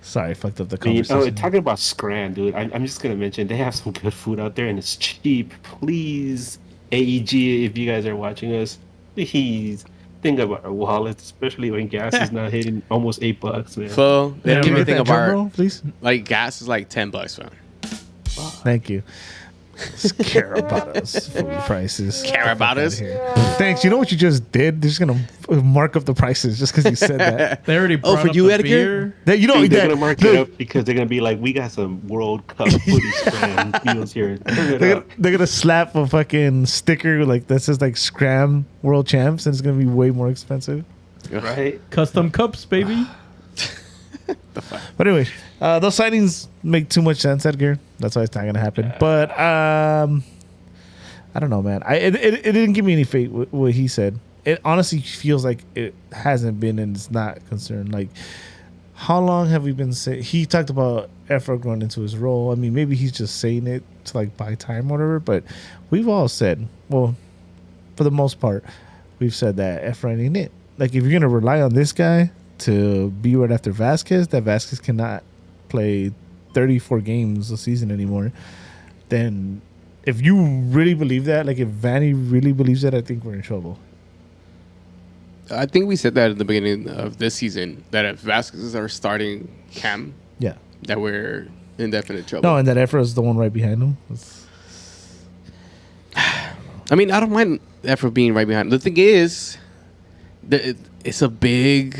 Sorry, fucked up the And, conversation. talking about Scran, dude. I'm just gonna mention they have some good food out there, and it's cheap. Please, AEG, if you guys are watching us, please think about our wallets, especially when gas is not hitting almost $8, man. So they don't Give me even think that of drum our roll, please. like gas is like $10, man. Thank you. Just care about us. Food prices. Care about us? Thanks. You know what you just did? They're just gonna mark up the prices just because you said that. They already brought for up you, the Edgar? beer. That you know They're that, gonna mark it up because they're gonna be like, we got some World Cup footy Scran deals here. Turn it up. they're gonna slap a fucking sticker like that says like Scram World Champs, and it's gonna be way more expensive. Right? Custom cups, baby. But anyway, those signings make too much sense, Edgar. That's why it's not gonna happen. But I don't know, man. It didn't give me any faith what he said. It honestly feels like it hasn't been and it's not concerned. Like, how long have we been saying? He talked about Efra going into his role. I mean, maybe he's just saying it to like buy time or whatever. But we've all said, well, for the most part, we've said that Efra ain't it. Like, if you're gonna rely on this guy to be right after Vasquez, that Vasquez cannot play 34 games a season anymore, then if you really believe that, like if Vanny really believes that, I think we're in trouble. I think we said that at the beginning of this season that if Vasquez is our starting cam, Yeah. that we're in definite trouble. No, and that Efra is the one right behind him. I mean, I don't mind Efra being right behind. The thing is, it's a big.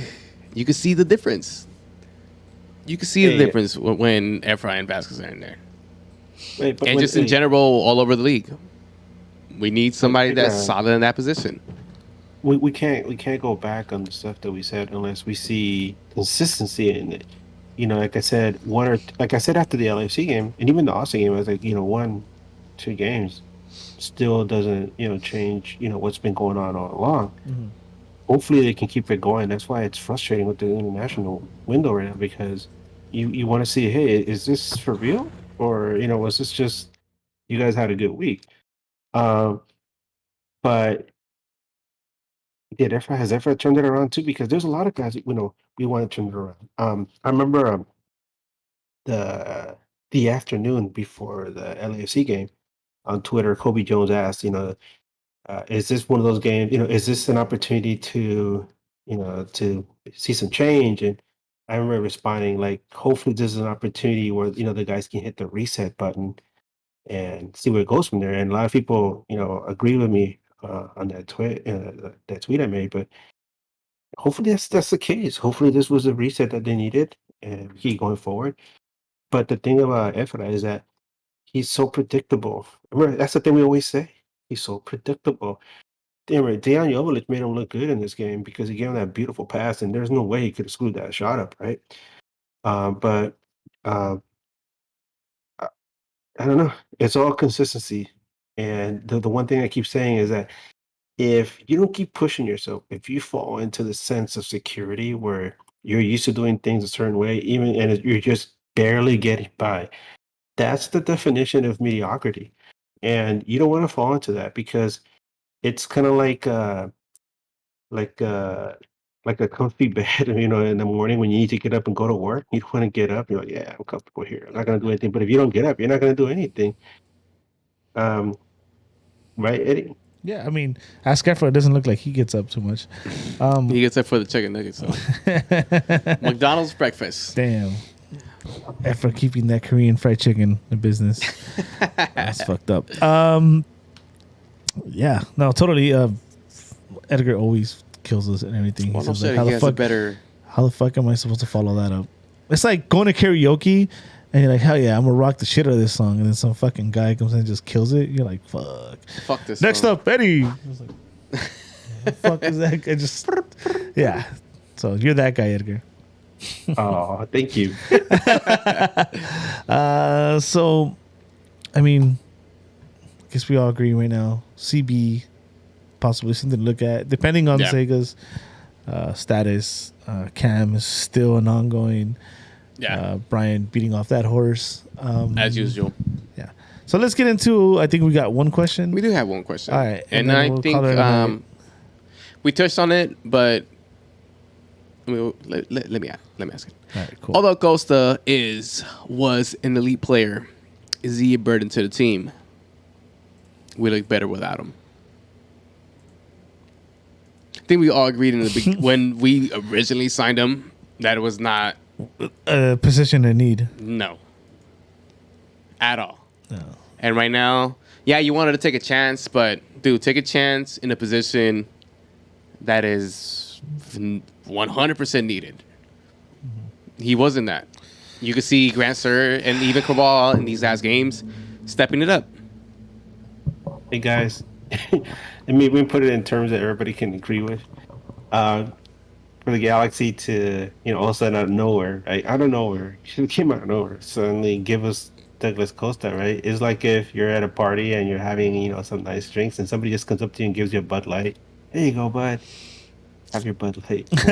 You can see the difference. You can see the difference when Efra and Vasquez are in there, and just in general all over the league. We need somebody that's solid in that position. We can't go back on the stuff that we said unless we see consistency in it. Like I said, like I said after the LAFC game and even the Austin game, I was like, one, 2 games still doesn't, change, what's been going on all along. Mm-hmm. Hopefully they can keep it going. That's why it's frustrating with the international window right now, because you want to see, hey, is this for real, or was this just you guys had a good week? Um, but yeah, has Efra turned it around too? Because there's a lot of guys, we want to turn it around. I remember the the afternoon before the LAFC game on Twitter, Kobe Jones asked, is this one of those games? Is this an opportunity to see some change? And I remember responding like, hopefully this is an opportunity where the guys can hit the reset button and see where it goes from there. And a lot of people, agree with me on that tweet I made. But hopefully that's the case. Hopefully this was a reset that they needed and keep going forward. But the thing about Efra is that he's so predictable. Remember, that's the thing we always say. He's so predictable. Damn right, Dejan Joveljic made him look good in this game because he gave him that beautiful pass, and there's no way he could have screwed that shot up, right? But I, I don't know. It's all consistency, and the one thing I keep saying is that if you don't keep pushing yourself, if you fall into the sense of security where you're used to doing things a certain way, you're just barely getting by, that's the definition of mediocrity, and you don't want to fall into that because it's kind of like like a comfy bed, in the morning when you need to get up and go to work. You don't want to get up. You're like, yeah, I'm comfortable here. I'm not gonna do anything. But if you don't get up, you're not gonna do anything. Right, Eddie? Yeah, I mean, ask Efra. It doesn't look like he gets up too much. He gets up for the chicken nuggets. So. McDonald's breakfast. Damn. Efra keeping that Korean fried chicken in business. That's fucked up. Yeah, no, totally. Edgar always kills us and everything. Well, He's he like, has a better. how the fuck am I supposed to follow that up? It's like going to karaoke and you're like, hell yeah, I'm gonna rock the shit out of this song, and then some fucking guy comes in and just kills it. You're like, fuck This. Next song. up, Eddie. I was like, the fuck is that guy? Just yeah. So you're that guy, Edgar. Oh, thank you. So, I mean, I guess we all agree right now. CB, possibly something to look at, depending on Sega's status. Cam is still an ongoing. Yeah. Brian beating off that horse. As usual. Yeah. So let's get into. I think we got one question. We do have one question. All right, and then I we'll think call it a night. we touched on it, but let me ask it. All right, cool. Although Costa was an elite player, is he a burden to the team? We look better without him. I think we all agreed in the when we originally signed him that it was not A position in need. no at all. No. And right now, yeah, you wanted to take a chance, but dude, take a chance in a position that is 100% needed. He wasn't that. You could see Grant Sir and even Cabal in these last games stepping it up. Hey guys, I mean, we put it in terms that everybody can agree with. For the Galaxy to, all of a sudden out of nowhere, right? Out of nowhere, she came out of nowhere, suddenly give us Douglas Costa, right? It's like if you're at a party and you're having, some nice drinks and somebody just comes up to you and gives you a Bud Light. There you go, bud. Have your Bud Light. There's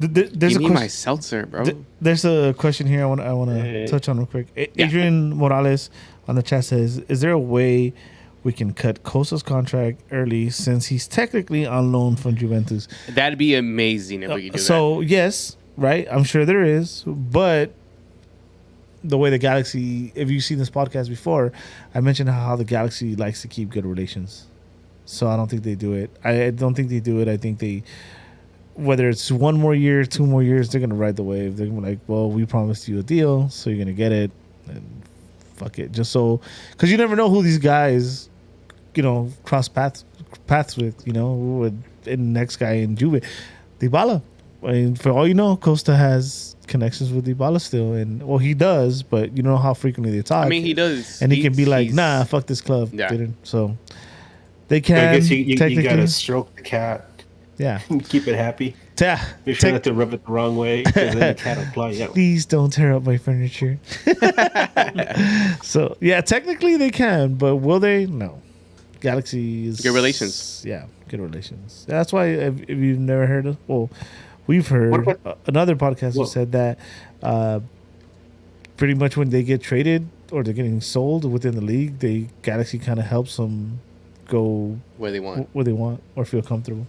Give a me question. my seltzer, bro. There's a question here I want to touch on real quick. Adrian Morales on the chat says, "Is there a way we can cut Costa's contract early since he's technically on loan from Juventus?" That'd be amazing if we could do So yes, right. I'm sure there is, but the way the Galaxy, if you've seen this podcast before, I mentioned how the Galaxy likes to keep good relations. So I don't think they do it. I don't think they do it. I think they, whether it's 1 more year, 2 more years, they're gonna ride the wave. They're gonna be like, well, we promised you a deal, so you're gonna get it, and fuck it. Just so, because you never know who these guys, cross paths with. Who would the next guy in Juve, Dybala. I mean, for all you know, Costa has connections with Dybala still, and well, he does, but you know how frequently they talk. I mean, he does, and he can be like, he's- "Nah, fuck this club." Yeah. Didn't so. They I can guess you technically, gotta stroke the cat yeah. and keep it happy. Yeah. Make sure not to rub it the wrong way, because then you can't apply it. Please don't tear up my furniture. So yeah, technically they can, but will they? No. Galaxy is Good relations. Yeah, good relations. That's why if you've never heard of, well, we've heard What about- another podcast who Well- said that pretty much when they get traded or they're getting sold within the league, Galaxy kind of helps them go Where they want. where they want or feel comfortable.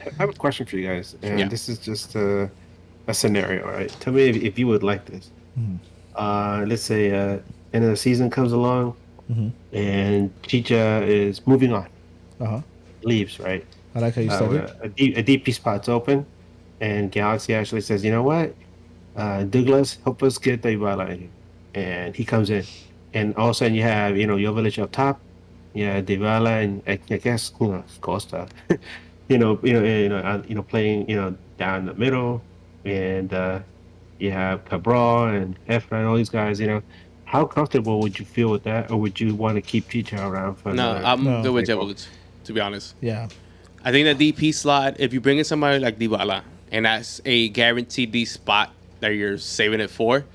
I have a question for you guys, and Yeah. this is just a scenario. All right, tell me if you would like this. Let's say end of the season comes along, and Chicha is moving on, Uh-huh. leaves. Right, I like how you started. a DP spot's open, and Galaxy actually says, you know what, Douglas, help us get Dybala in here, and he comes in, and all of a sudden you have Jovic up top, yeah, Dybala, and I guess Costa. Playing, down the middle, and you have Cabral and Efra and all these guys. How comfortable would you feel with that, or would you want to keep Chicha around for? No, I'm No. good with Jovic, to be honest. Yeah. I think that DP slot, if you bring in somebody like Dybala, and that's a guaranteed D spot that you're saving it for,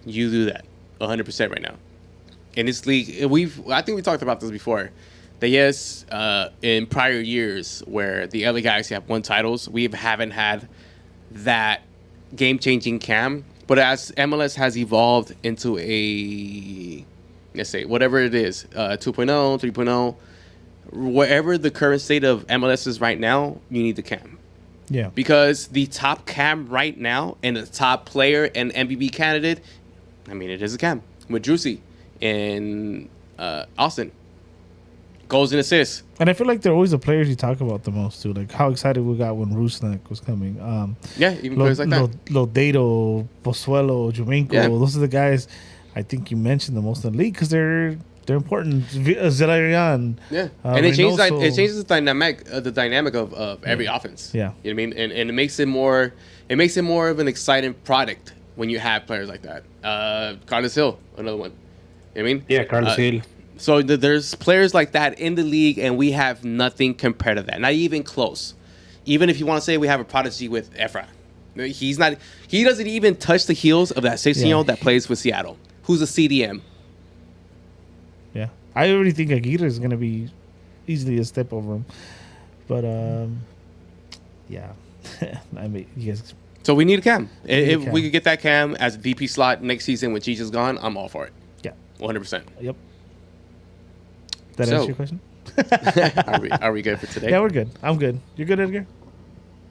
you do that 100% right now. In this league, I think we talked about this before. That yes, in prior years where the LA Galaxy have won titles, we haven't had that game-changing cam. But as MLS has evolved into a, let's say, whatever it is, 2.0, 3.0, wherever the current state of MLS is right now, you need the cam. Yeah. Because the top cam right now and the top player and MVP candidate, I mean, it is a cam. With Drusy in Austin. Goals and assists. And I feel like they're always the players you talk about the most too. Like how excited we got when Rusnak was coming. Yeah, even players like that. Lodeiro, Pozuelo, Juminko. Yeah. Those are the guys I think you mentioned the most in the league because they're important. Zelarian. Yeah, and it changes Reynoso. it changes the dynamic of every offense. Yeah. You know what I mean, and it makes it more of an exciting product when you have players like that. Carlos Hill, another one. You know what I mean, Yeah, Carlos Hill. So there's players like that in the league, and we have nothing compared to that. Not even close. Even if you want to say we have a prodigy with Efra, he's not. He doesn't even touch the heels of that 16-year-old that plays with Seattle, who's a CDM. Yeah, I already think Aguirre is gonna be easily a step over him. But yeah, I mean, you guys. So we need a cam. If cam. we could get that cam as a DP slot next season when Chicha's gone, I'm all for it. Yeah. 100%. Yep. That So- answer your question? Are we good for today? Yeah, we're good. I'm good. You're good, Edgar?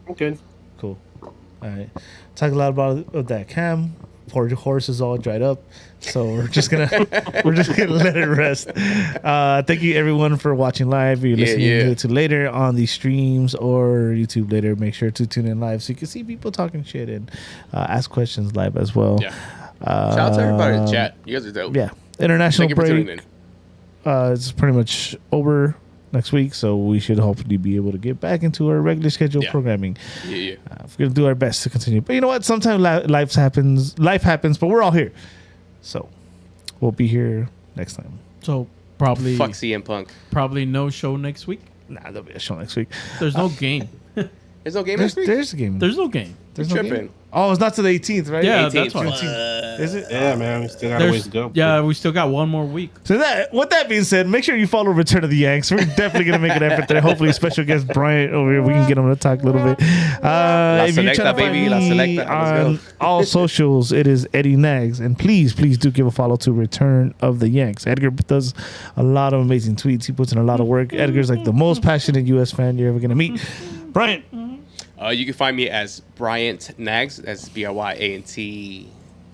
I'm good. Cool. All right. Talk a lot about that cam. Poor horse is all dried up, so we're just gonna let it rest. Thank you everyone for watching live. If you're listening to later on the streams or YouTube later, make sure to tune in live so you can see people talking shit and ask questions live as well. Yeah. Shout out to everybody in chat. You guys are dope. Yeah. International Thank you for tuning break. in. It's pretty much over next week, so we should hopefully be able to get back into our regular scheduled Yeah. programming. Yeah. We're gonna do our best to continue, but you know what? Sometimes life happens, but we're all here, so we'll be here next time. So probably Fuck CM Punk. probably no show next week. Nah, there'll be a show next week. There's no game. There's no game There's, next week? there's a game. There's no game. There's no game. tripping. Oh, it's not to the 18th, right? Yeah, 18th. that's why. Is it? Yeah, man, we still got a ways to go. Yeah, we still got one more week. So with that being said, make sure you follow Return of the Yanks. We're definitely gonna make an effort there. Hopefully, special guest Bryant over here, we can get him to talk a little bit. If you're Selecta, trying to find baby, La me Selecta. Let's on go. all socials, it is Eddie Nags, and please do give a follow to Return of the Yanks. Edgar does a lot of amazing tweets. He puts in a lot of work. Edgar's like the most passionate U.S. fan you're ever gonna meet. Bryant. You can find me as Bryant Nags. That's BRYANT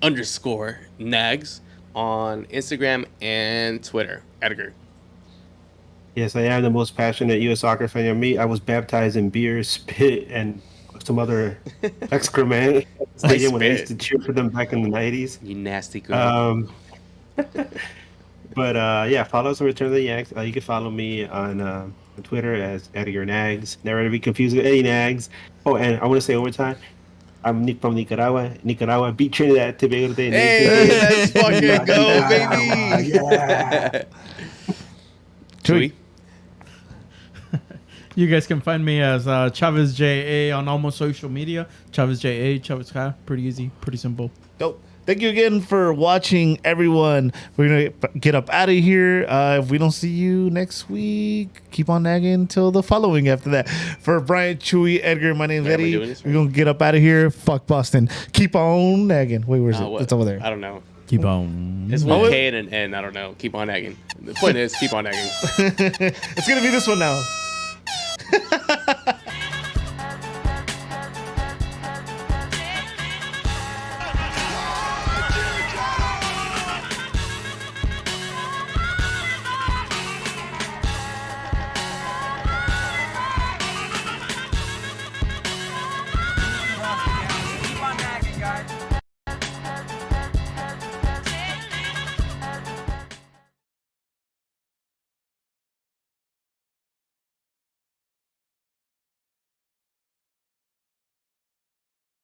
_ Nags on Instagram and Twitter. Edgar. Yes, I am the most passionate U.S. soccer fan you'll meet. I was baptized in beer, spit, and some other excrement at the stadium when I used to cheer for them back in the 90s. You nasty girl. But yeah, follow us on Return of the Yanks. You can follow me on Twitter as Edgar Nags. Never to be confused with Eddie Nags. Oh, and I want to say overtime, I'm from Nicaragua. Nicaragua beat Trinidad Tobago today. Hey, let's fucking go, baby. Yeah. Chewy. You guys can find me as Chavez JA on almost social media. Chavez JA, Chavez Ka. Pretty easy, pretty simple. Dope. Thank you again for watching, everyone. We're going to get up out of here. If we don't see you next week, keep on nagging till the following after that. For Brian, Chewy, Edgar, my name's Are we Eddie. doing this We're going to get up out of here. Fuck Boston. Keep on nagging. Wait, where's it? What? It's over there. I don't know. Keep on. It's one K and an N. I don't know. Keep on nagging. The point is, keep on nagging. It's going to be this one now. Keep on nagging, guys.